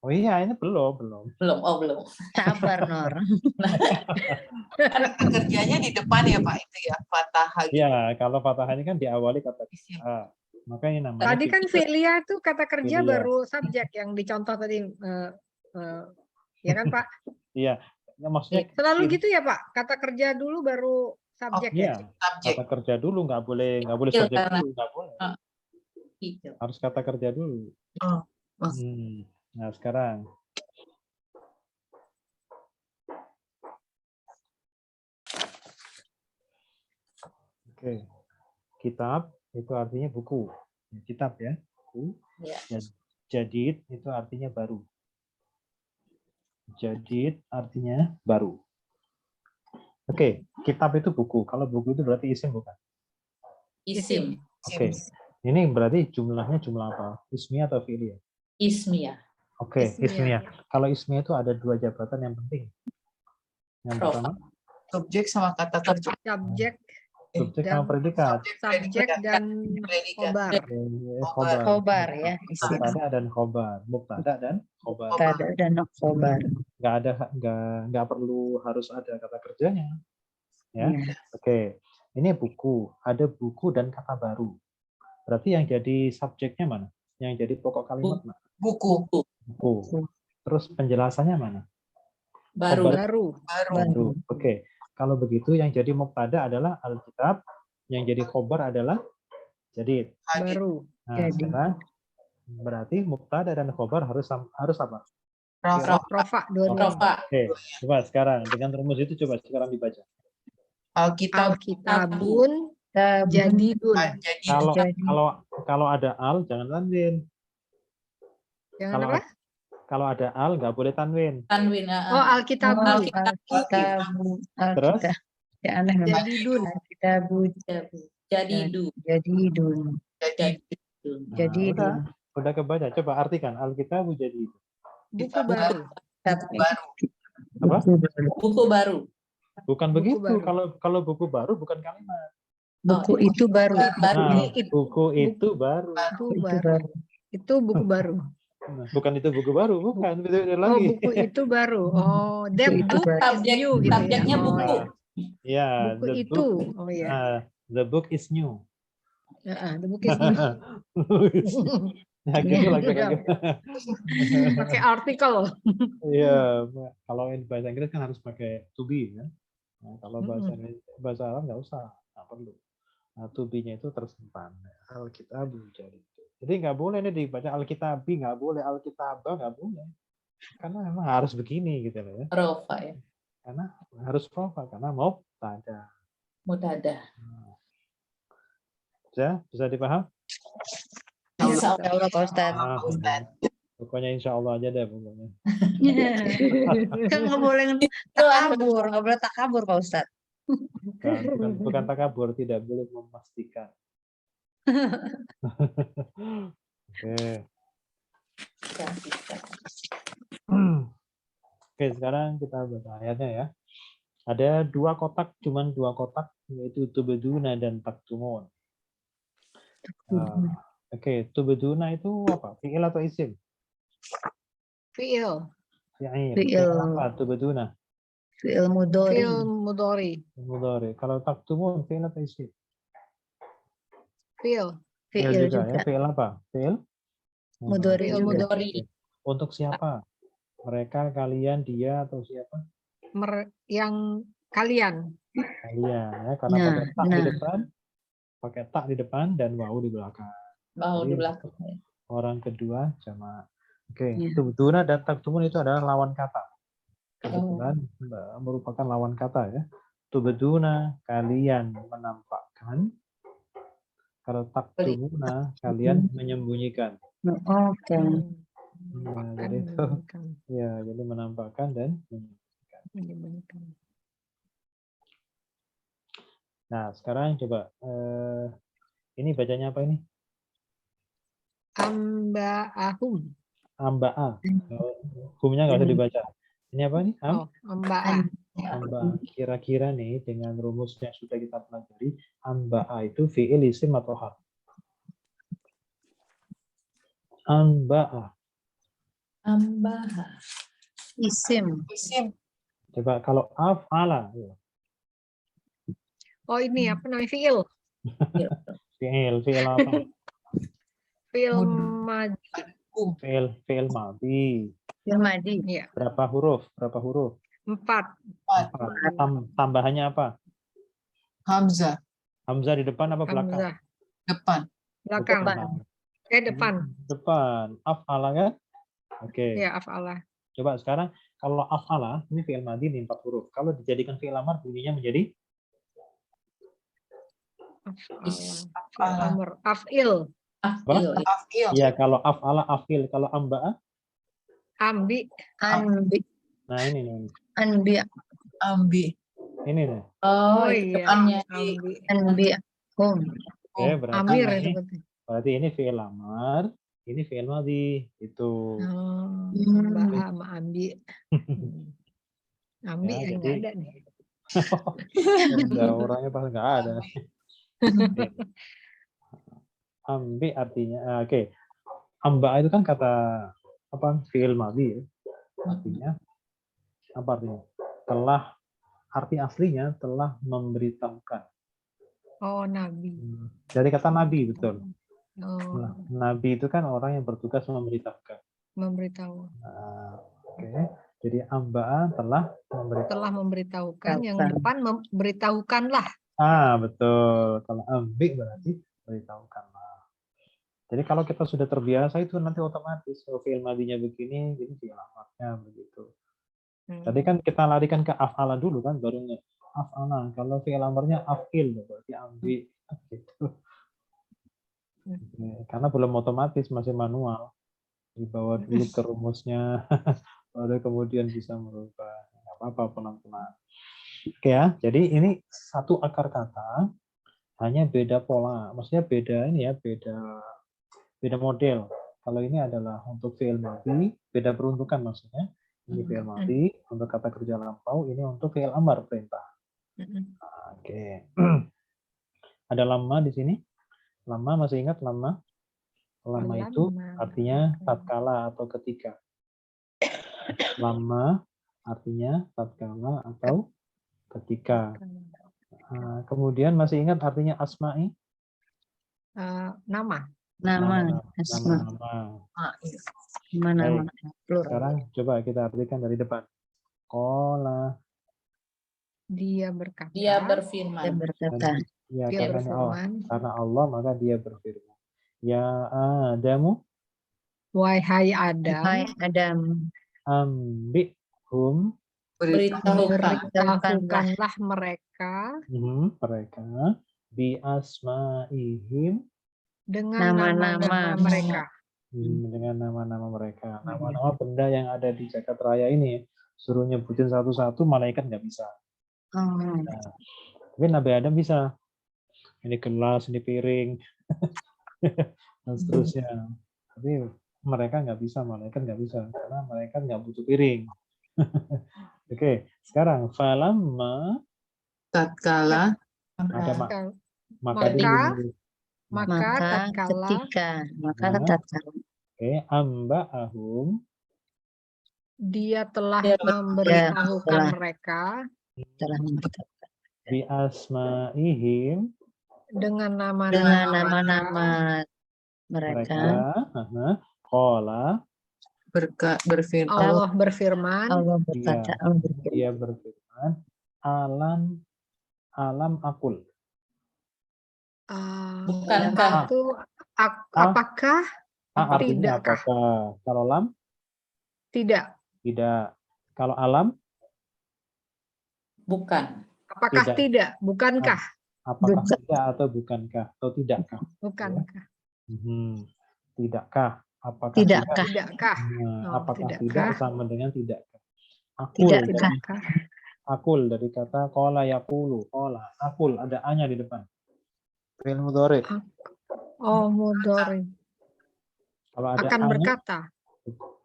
Oh iya, ini belum. Belum, oh belum. Sabar, Nor. Karena kerjanya di depan ya Pak itu ya, fathah gitu. Ya, kalau fathah ini kan diawali kata Isim. A. Maka ini namanya Tadi kan filia itu kata kerja Filia. baru subjek yang dicontoh tadi, ya kan Pak? Iya. Ya, maksudnya Selalu gitu ya Pak? Kata kerja dulu baru subjek ya? Iya, Subjek. kata kerja dulu nggak boleh Iya, subjek karena- dulu, nggak boleh. Gitu. Harus kata kerja dulu. Oh. Nah, sekarang oke. Kitab itu artinya buku. Kitab ya, buku. Ya. Dan jadid itu artinya baru. Jadid artinya baru. Oke, kitab itu buku. Kalau buku itu berarti isim bukan? Isim. Oke. Ini berarti jumlahnya jumlah apa? Ismiyah atau fi'liyah? Ismiyah. Oke, Ismiyah. ismiyah. Kalau ismiyah itu ada 2 jabatan yang penting. Yang Rofa. pertama, Subjek sama kata kerja. Subjek, subjek dan sama predikat. subjek dan Predikat. khobar. Khobar. Khobar ya, isim. Mubtada dan khobar. Mubtada dan khobar. Tada dan khobar. Nggak perlu harus ada kata kerjanya. Ya. Ya. Oke. Ini buku. Ada buku dan kata baru. Berarti yang jadi subjeknya mana? Yang jadi pokok kalimat mana? Buku. Buku. Terus penjelasannya mana? Baru. Khobar. Baru. Baru. Oke. Kalau begitu yang jadi mubtada adalah Alkitab, yang jadi khobar adalah jadid. Baru. Nah, Jadi. sekarang berarti mubtada dan khobar harus apa? Rafa. Rofa, dua-duanya. Rofa. Oke, coba sekarang dengan rumus itu coba sekarang dibaca. Alkitab. Alkitabun Tabun. jadidun. Jadi Kalau ada al jangan tanwin. Jangan Kalau apa? kalau ada al nggak boleh tanwin. Tanwin. Oh, Alkitabu. Alkitabu. Terus? Ya aneh memang. Jadidun. Alkitabu. Jadidu. Jadidun. Jadidu. Nah, Jadidun. udah kebaca. Coba artikan Alkitab jadi Buku baru. baru. apa? Buku baru. Bukan Buku begitu. baru. Kalau buku baru bukan kalimat. Buku itu baru. Baru. Nah, It- buku itu baru. Buku Itu baru. baru. Itu buku baru. Nah, bukan itu buku baru, bukan. Beda Oh, lagi. buku itu baru. Oh, that Buku itu book baru. is Subjek, new gitu ya. subjeknya Oh, buku. Ya, buku the itu. book. Oh ya. The book is new. The book is new. Ya gitu lah kira-kira. Pakai artikel. Iya, kalau yang bahasa Inggris kan harus pakai to be ya. Nah, kalau bahasa Arab nggak usah, nggak perlu. Nah, to be-nya itu tersimpan. Alkitab jadi nggak boleh nih dibaca Alkitabi, nggak boleh Alkitabah, nggak boleh. Karena memang harus begini gitu loh ya. Rofa ya. Karena harus profa karena mau tada. Mutada. Bisa dipaham? Insya Ya Allah Pak Ustadz. Ah, pokoknya insya Allah aja deh pokoknya. Kan nggak boleh takabur, nggak boleh takabur Pak Ustadz. Bukan takabur, tidak boleh memastikan. Oke. Oke, sekarang kita baca ayatnya ya. Ada 2 kotak, cuman 2 kotak, yaitu tubeduna dan taktumun. Oke, tubeduna itu apa? Fi'il atau isim? Fi'il. Fi'il apa? Tubeduna. Fi'il mudhari. Fi'il mudhari. Mudhari. Kalau taktumun, fi'il atau isim? Fi'il. Fi'il juga. juga. Ya. Fi'il apa? Fi'il? Mudhari Fi'il juga. mudhari. Untuk siapa? Mereka, kalian, dia, atau siapa? Yang kalian. Kalian ya, karena pakai tak di depan dan wawu di belakang. Mau Jadi, di belakang. Orang kedua sama. Oke, Ya. tubeduna dan taktumun itu adalah lawan kata. Kebetulan merupakan lawan kata ya. Tubeduna kalian menampakkan. Kalau taktumuna kalian menyembunyikan. Oke. Nah, jadi itu ya, jadi menampakkan dan Menyembunyikan. Nah, sekarang coba ini bacanya apa ini? Amba'ahum. Amba'a. Humnya nggak usah dibaca. Ini apa nih? Amba'a. Amba'a. Kira-kira nih dengan rumus yang sudah kita pelajari, amba'a itu fi'il isim atau harf? Anba'a. Ambaha. Isim. Isim. Coba kalau af'ala. Oh ini apa namanya fiil? Fi'il apa? Fiil Mud- madi. Fi'il madhi. Filmadi. Ya, Berapa huruf? Berapa huruf? 4. 4. Tambahannya apa? Hamzah. Hamzah di depan apa belakang? Hamzah. Depan. Belakang. Depan. Depan. Af'ala kan? Oke. Ya, af'alah. Coba sekarang kalau af'ala ini fi'il madhi nih 4 huruf. Kalau dijadikan fi'il amar bunyinya menjadi Af'alah. Fi'il Af'alah. amr. Af'il. Afil. Af'il. iya kalau af'ala af'il, kalau amba'a. Ambi. Anbi. Nah ini nih. Anbi. Ambi. Ini nih. Oh, iya. depannya. Ambi. Anbi. Hum. Oke, berarti Amir ini, seperti. berarti ini fi'il amar, ini fi'il madhi. Itu. Oh, Hmm. Mbak sama Ambi. Ambi Ya, yang nggak ada nih. Ada orangnya pas nggak ada. Ambi artinya, oke. Amba itu kan kata apa? Fi'il madhi ya. Artinya apa artinya? Telah, arti aslinya telah memberitahukan. Oh, Nabi. Dari kata nabi, betul. Oh, Nah, nabi itu kan orang yang bertugas memberitahukan. memberitahu. Nah, oke. Jadi amba'a telah memberitahukan. Telah memberitahukan, yang Tahukan. depan memberitahukanlah. Betul. Kalau ambi berarti beritahukanlah. Jadi kalau kita sudah terbiasa itu nanti otomatis fi'il madhinya begini, jadi fi'il amarnya begitu. Tadi kan kita larikan ke af'ala dulu kan, baru af'ala. Kalau fi'il amarnya af'il, berarti ambi. Gitu. Karena belum otomatis, masih manual. Dibawa dulu ke rumusnya, baru kemudian bisa merubah. Nggak apa-apa, pelan-pelan. Oke ya, jadi ini satu akar kata, hanya beda pola. Maksudnya beda ini ya, beda model. Kalau ini adalah untuk fi'il madhi, beda peruntukan maksudnya. Ini fi'il madhi untuk kata kerja lampau, ini untuk fi'il amar perintah. Oke. Ada lama di sini? Lama masih ingat lama? Lama itu artinya tatkala atau ketika. Lama artinya tatkala atau ketika. Kemudian masih ingat artinya asma'i? Nama. Nama. Asma. Nama. Nama. Plural. Sekarang coba kita artikan dari depan. Qala. Dia berkata. Dia Dia berfirman. berkata. Ya, Dia karena Allah maka dia berfirman. Ya Adamu. Wahai Adam. Hai Adam. Ambihum. Beritahukanlah mereka. Mereka. Bi asma'ihim. Dengan nama-nama mereka. Dengan nama-nama mereka. Nama-nama benda yang ada di jagat raya ini. Suruh nyebutin satu-satu, malaikat nggak bisa. Nah, tapi Nabi Adam bisa. Ini gelas, ini piring, dan seterusnya. Tapi mereka nggak bisa, malaikat nggak bisa. Karena malaikat nggak butuh piring. Oke, sekarang falamma. Tatkala. Ada maka Ketika. Maka tatkala. Oke, amba'ahum. Dia telah memberitahukan mereka. Telah memberitahukan. Bi asma'ihim. Dengan nama-nama mereka. Qala. Berfirman. Allah berfirman. Allah berkata. Dia berfirman. Alam akul. Bukankah? Itu apakah? Artinya Tidakkah? apakah? Kalau lam? Tidak. Tidak. Kalau alam? Bukan. Apakah tidak? Bukankah? Apakah tidak atau bukankah? Atau tidakkah? Bukankah? Tidakkah? Apakah Tidakkah? Tidakkah? Apakah tidakkah? tidak sama dengan tidakkah? Tidakkah? Akul dari kata qala yaqulu. Qala. Akul ada a-nya di depan. Fi'il mudhari. Oh, mudhari. Kalau ada akan a-nya, berkata.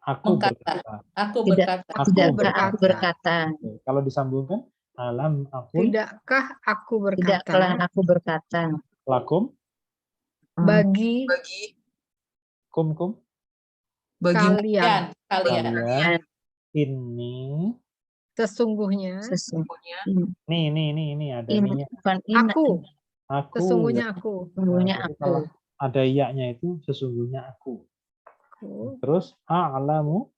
Aku berkata. Aku berkata. Tidakkah aku berkata. Kalau disambungkan alam akul. Tidakkah aku berkata? Tidaklah aku berkata. Lakum. Bagi. Kum. kalian. Kalian. Ini. Sesungguhnya. Ini ada Ini ininya. bukan Aku. Sesungguhnya aku. Sesungguhnya Jadi aku. kalau ada iya-nya itu sesungguhnya aku. Terus a'lamu.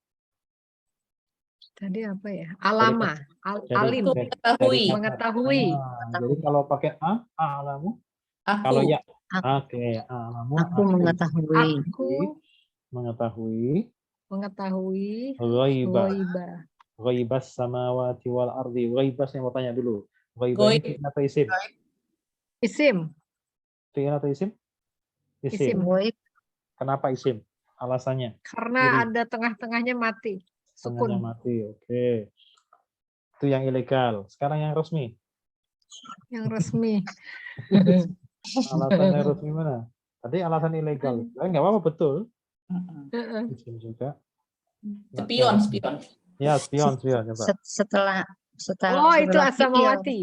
Tadi apa ya? Alama. Alim. Mengetahui. Jadi kalau pakai a'lamu. Kalau ya. Oke. A'lamu. Aku mengetahui. Aku mengetahui ghaibah. Ghaibas samawati wal ardi. Ghaibas yang mau tanya dulu. Ghaibah ini fi'il atau isim? Isim. Fi'il atau isim? Isim. Kenapa isim? Alasannya? Karena ada tengah-tengahnya mati. Tengahnya Sukun. mati. Oke. Itu yang ilegal. Sekarang yang resmi. Yang resmi. Alasannya resmi mana? Tadi alasan ilegal. Nggak apa-apa, betul. Isim juga. Spion. Ya, spion. Coba. Setelah Oh, itu fi'il. as-samawati.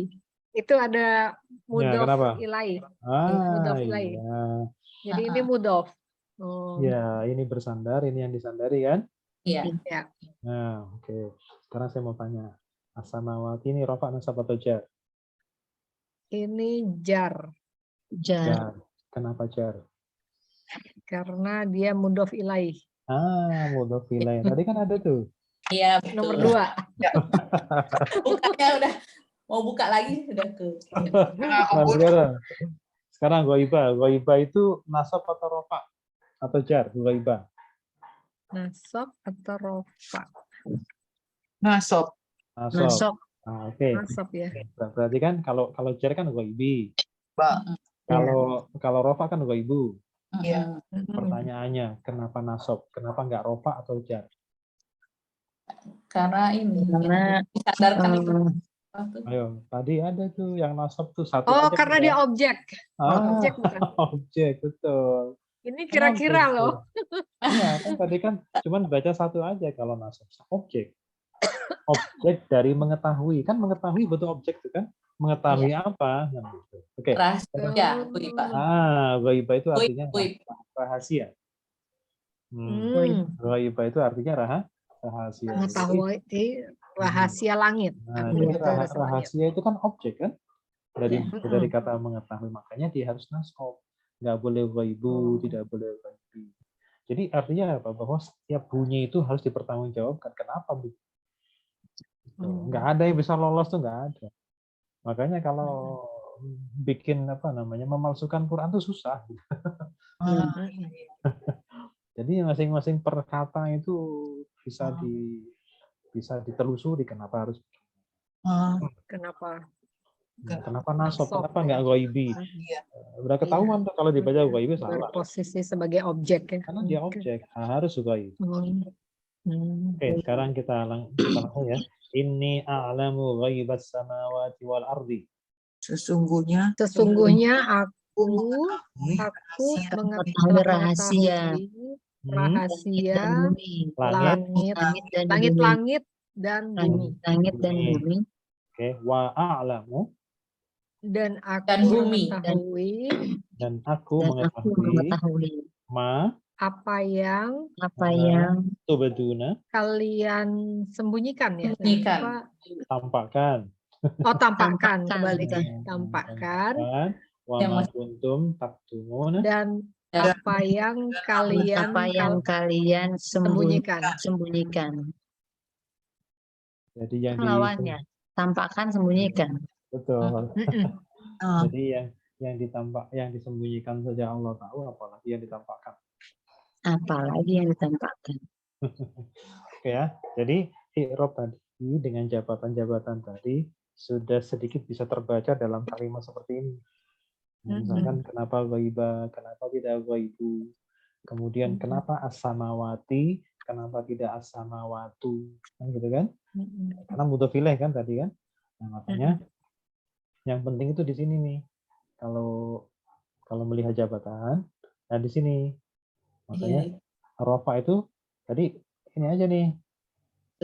Itu ada Ya, kenapa? mudhof ilaih. Ah, Mudhof ilaih. iya. Jadi ini mudhof. Oh. Ya, ini bersandar, ini yang disandari kan? Iya. Ya. Nah, oke. Sekarang saya mau tanya. As-samawati ini rafa nasab atau jar? Ini jar. Jar. Kenapa jar? Karena dia mudhof ilaih. Mudhof ilaih. Tadi kan ada tuh. Iya, betul. Nomor 2. Bukanya udah mau buka lagi udah ke. Nah, sekarang ghaibah. Ghaibah itu nasab atau rafa? Atau jar? Ghaibah. Nasab atau rofa? Nasab. Oke. Nasab ya. Berarti kan kalau jar kan ghaibi. Mbak. Kalau rofa kan ghaibu. Iya. Pertanyaannya, kenapa nasab? Kenapa nggak rofa atau jar? Karena ini Karena disadarkan itu. Ayo, tadi ada tuh yang nasab tuh satu Oh, aja. karena dia objek. Objek bukan? Objek, betul. Ini kira-kira loh. Iya, kan tadi kan cuman baca satu aja kalau nasab. Objek. Objek dari mengetahui. Kan mengetahui betul objek itu kan? Mengetahui apa? Nah, gitu. Oke. Rahasia, ghaibah. Ghaibah itu artinya Ghaib. rahasia. Ghaibah itu artinya rahasia. Mengetahui rahasia langit. Nah, jadi rahasia itu kan objek kan? Dari kata mengetahui, makanya dia harus nasab. Nggak boleh ghaibu, tidak boleh ghaibi. Jadi artinya apa? Bahwa setiap bunyi itu harus dipertanggungjawabkan. Kenapa? Nggak ada yang bisa lolos tuh, nggak ada. Makanya kalau bikin memalsukan Quran tuh susah. Jadi masing-masing perkata itu bisa ditelusuri kenapa harus. Kenapa nasab? Kenapa nggak ghaibi? Udah ketahuan tuh kalau dibaca ghaibi salah. Berposisi sebagai objek ya. Karena dia objek, harus ghaibi. Oke, sekarang kita langsung ya. Inni a'lamu ghaibas samawati wal ardi. Sesungguhnya aku mengetahui rahasia langit dan bumi. Oke, wa a'lamu dan aku mengetahui apa yang tubduna kalian sembunyikan ya. Tampakkan. Tampakkan kembali. Tampakkan. Wa ma kuntum taktumun. Dan apa yang kalian sembunyikan. Jadi yang lawannya tampakkan, sembunyikan. Betul. Jadi yang disembunyikan saja Allah tahu, apalagi yang ditampakkan. Oke ya. Jadi i'rab tadi dengan jabatan-jabatan tadi sudah sedikit bisa terbaca dalam kalimat seperti ini. Misalkan kenapa ghaibah, kenapa tidak ghaibu. Kemudian kenapa as-samawati, kenapa tidak as-samawatu. Kan gitu kan? Karena mudhof ilaih kan tadi kan. Nah, makanya yang penting itu di sini nih. Kalau melihat jabatan, nah di sini. Makanya rafa itu tadi ini aja nih.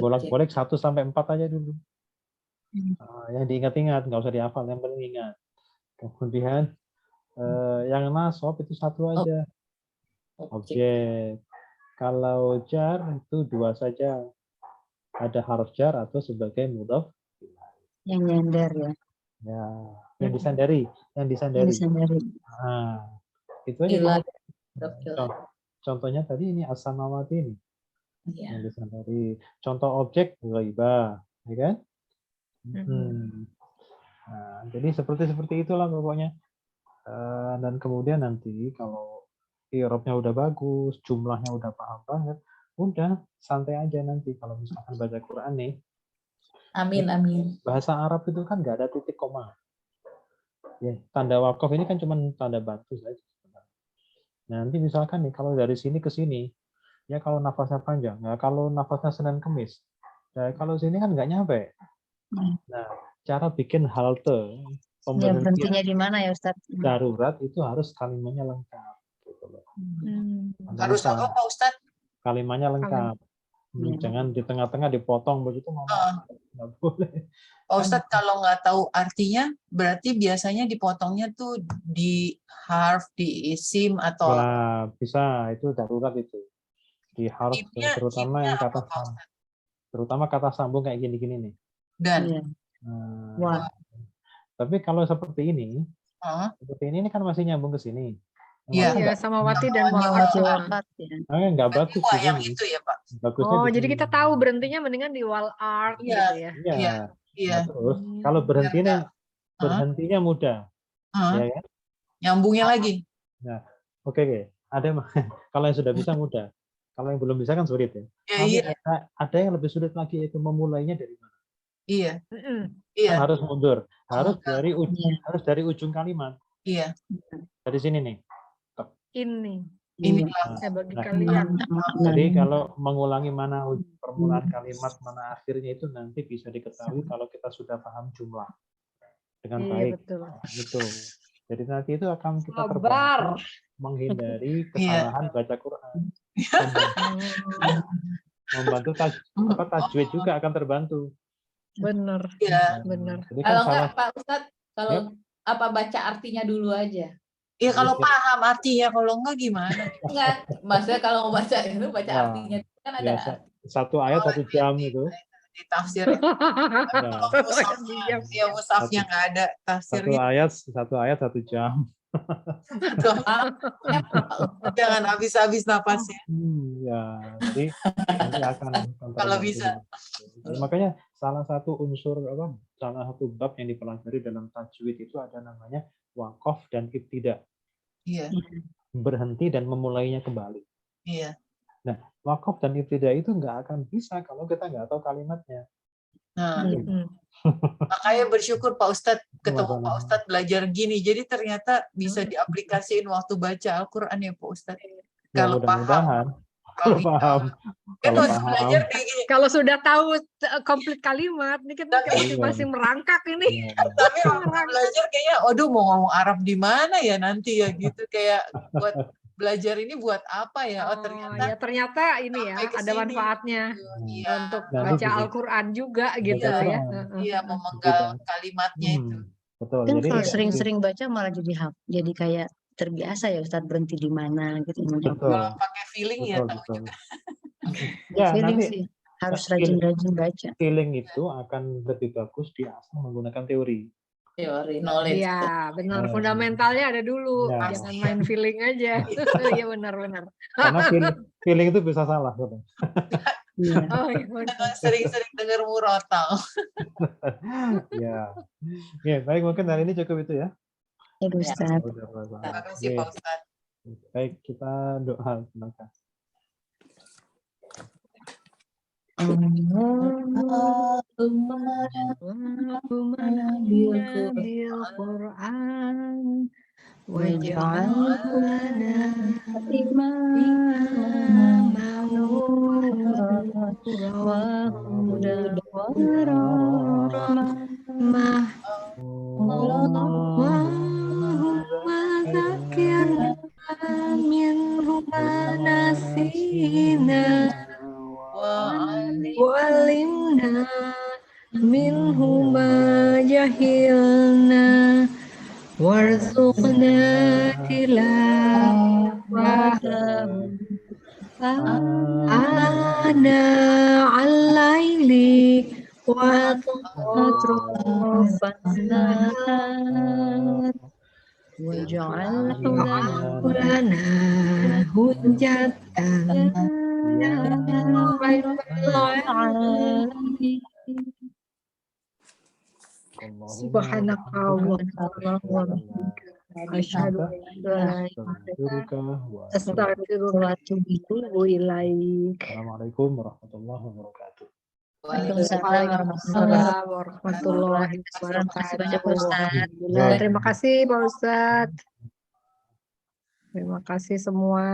Bolak-balik 1 sampai 4 aja dulu. Yang diingat-ingat, nggak usah dihafal, yang penting ingat. Kemudian yang nasab itu satu aja. Objek. Kalau jar itu dua saja. Ada harf jar atau sebagai mudhaf. Yang nyender ya. Ya, yang disandari, yang Yang disandari. disandari. Nah, itu aja. Gila. Contohnya tadi ini as-samawati ini. Iya. Yang disandari. Contoh objek ghaibah, ya kan? Nah, jadi seperti itulah pokoknya. Dan kemudian nanti kalau i'rabnya udah bagus, jumlahnya udah paham banget, udah santai aja nanti kalau misalkan baca Quran nih. Amin, amin. Bahasa Arab itu kan nggak ada titik koma. Ya, tanda wakaf ini kan cuma tanda bantu saja. Nah, nanti misalkan nih kalau dari sini ke sini, ya kalau nafasnya panjang, ya kalau nafasnya Senin Kemis, ya kalau sini kan nggak nyampe. Nah, cara bikin halte Ya, berhentinya di mana ya Ustaz? darurat itu harus kalimatnya lengkap. Gitu loh. Harus apa Pak Ustadz? Kalimatnya lengkap. Jangan di tengah-tengah dipotong begitu, nggak boleh. Pak Ustadz kalau nggak tahu artinya, berarti biasanya dipotongnya tuh di harf, di isim atau Wah, bisa itu darurat itu. Di harf terutama yang kata sambung. Terutama kata sambung kayak gini-gini nih. Dan. Wah. Tapi kalau seperti ini kan masih nyambung ke sini. Iya, samawati dan wal-ard. Nggak bagus yang itu ya Pak. Oh, jadi kita tahu berhentinya mendingan di wal-ard gitu ya. Iya. Terus kalau berhentinya mudah. Ya kan? Nyambungnya lagi. Nah, oke. Ada kalau yang sudah bisa mudah. Kalau yang belum bisa kan sulit ya. Ada yang lebih sulit lagi, itu memulainya dari mana? Iya. Kan harus mundur. Harus dari ujung kalimat. Iya. Dari sini nih. Ini bagi Nah, kalian. jadi kalau mengulangi mana permulaan kalimat, mana akhirnya itu nanti bisa diketahui kalau kita sudah paham jumlah dengan baik. Betul. Jadi nanti itu akan kita terbantu menghindari kesalahan baca Quran. Membantu tajwid juga akan terbantu. Benar. Iya. Benar. Kalau enggak Pak Ustadz, kalau apa baca artinya dulu aja. Ya kalau paham artinya, kalau enggak gimana? Enggak, maksudnya kalau mau baca itu baca artinya kan ada. Satu ayat 1 jam itu. Di tafsir. Ya mushafnya nggak ada tafsirnya. Satu ayat 1 jam. Jangan habis-habis napasnya. Ya, jadi nanti akan kalau bisa. Makanya salah satu bab yang dipelajari dalam tajwid itu ada namanya waqaf dan ibtida. Iya. Berhenti dan memulainya kembali. Iya. Nah, waqaf dan ibtida itu nggak akan bisa kalau kita nggak tahu kalimatnya. Nah, makanya bersyukur Pak Ustadz ketemu Pak Ustadz belajar gini. Jadi ternyata bisa diaplikasiin waktu baca Al-Quran ya Pak Ustadz. Kalau paham. Kalau sudah tahu komplit kalimat, ini kita masih merangkak ini. Tapi belajar kayaknya, aduh mau ngomong Arab di mana ya nanti ya gitu, kayak buat belajar ini buat apa ya? Oh ternyata ini ya ada manfaatnya untuk baca Al-Quran juga gitu ya. Iya, memenggal kalimatnya itu. Betul. Kan kalau sering-sering baca malah jadi kayak terbiasa ya Ustadz berhenti di mana gitu. Kalau pakai feeling ya tahu juga. Ya, feeling nanti sih harus rajin-rajin baca. Feeling itu akan lebih bagus diasah menggunakan teori. Teori, knowledge. Iya, benar. Fundamentalnya ada dulu. Jangan main feeling aja. Iya benar-benar. Karena feeling itu bisa salah. Gitu. Sering-sering dengar murotal. Ya, baik, mungkin hari ini cukup itu ya. Ya, Ustaz. Terima kasih Pak Ustaz. Baik, kita doa. Silakan. Allahumma bil Qur'an waj'alhu lana imaman wa hudan wa rahmah. Allahumma zakirna minhu ma nasina wa'alimna minhu ma jahilna warzuqna tilawahu Ana al-laili wa أطراف النهار وجعلت لنا lana hujjatan يا رب العالمين Subhanaka Allahumma asyhadu an la astaghfiruka wa atubu ilaik. Assalamualaikum warahmatullahi wabarakatuh. Waalaikumsalam warahmatullahi Terima kasih banyak Pak wabarakatuh. Ustadz. Alhamdulillah. Terima kasih Pak Ustadz. Terima kasih semua.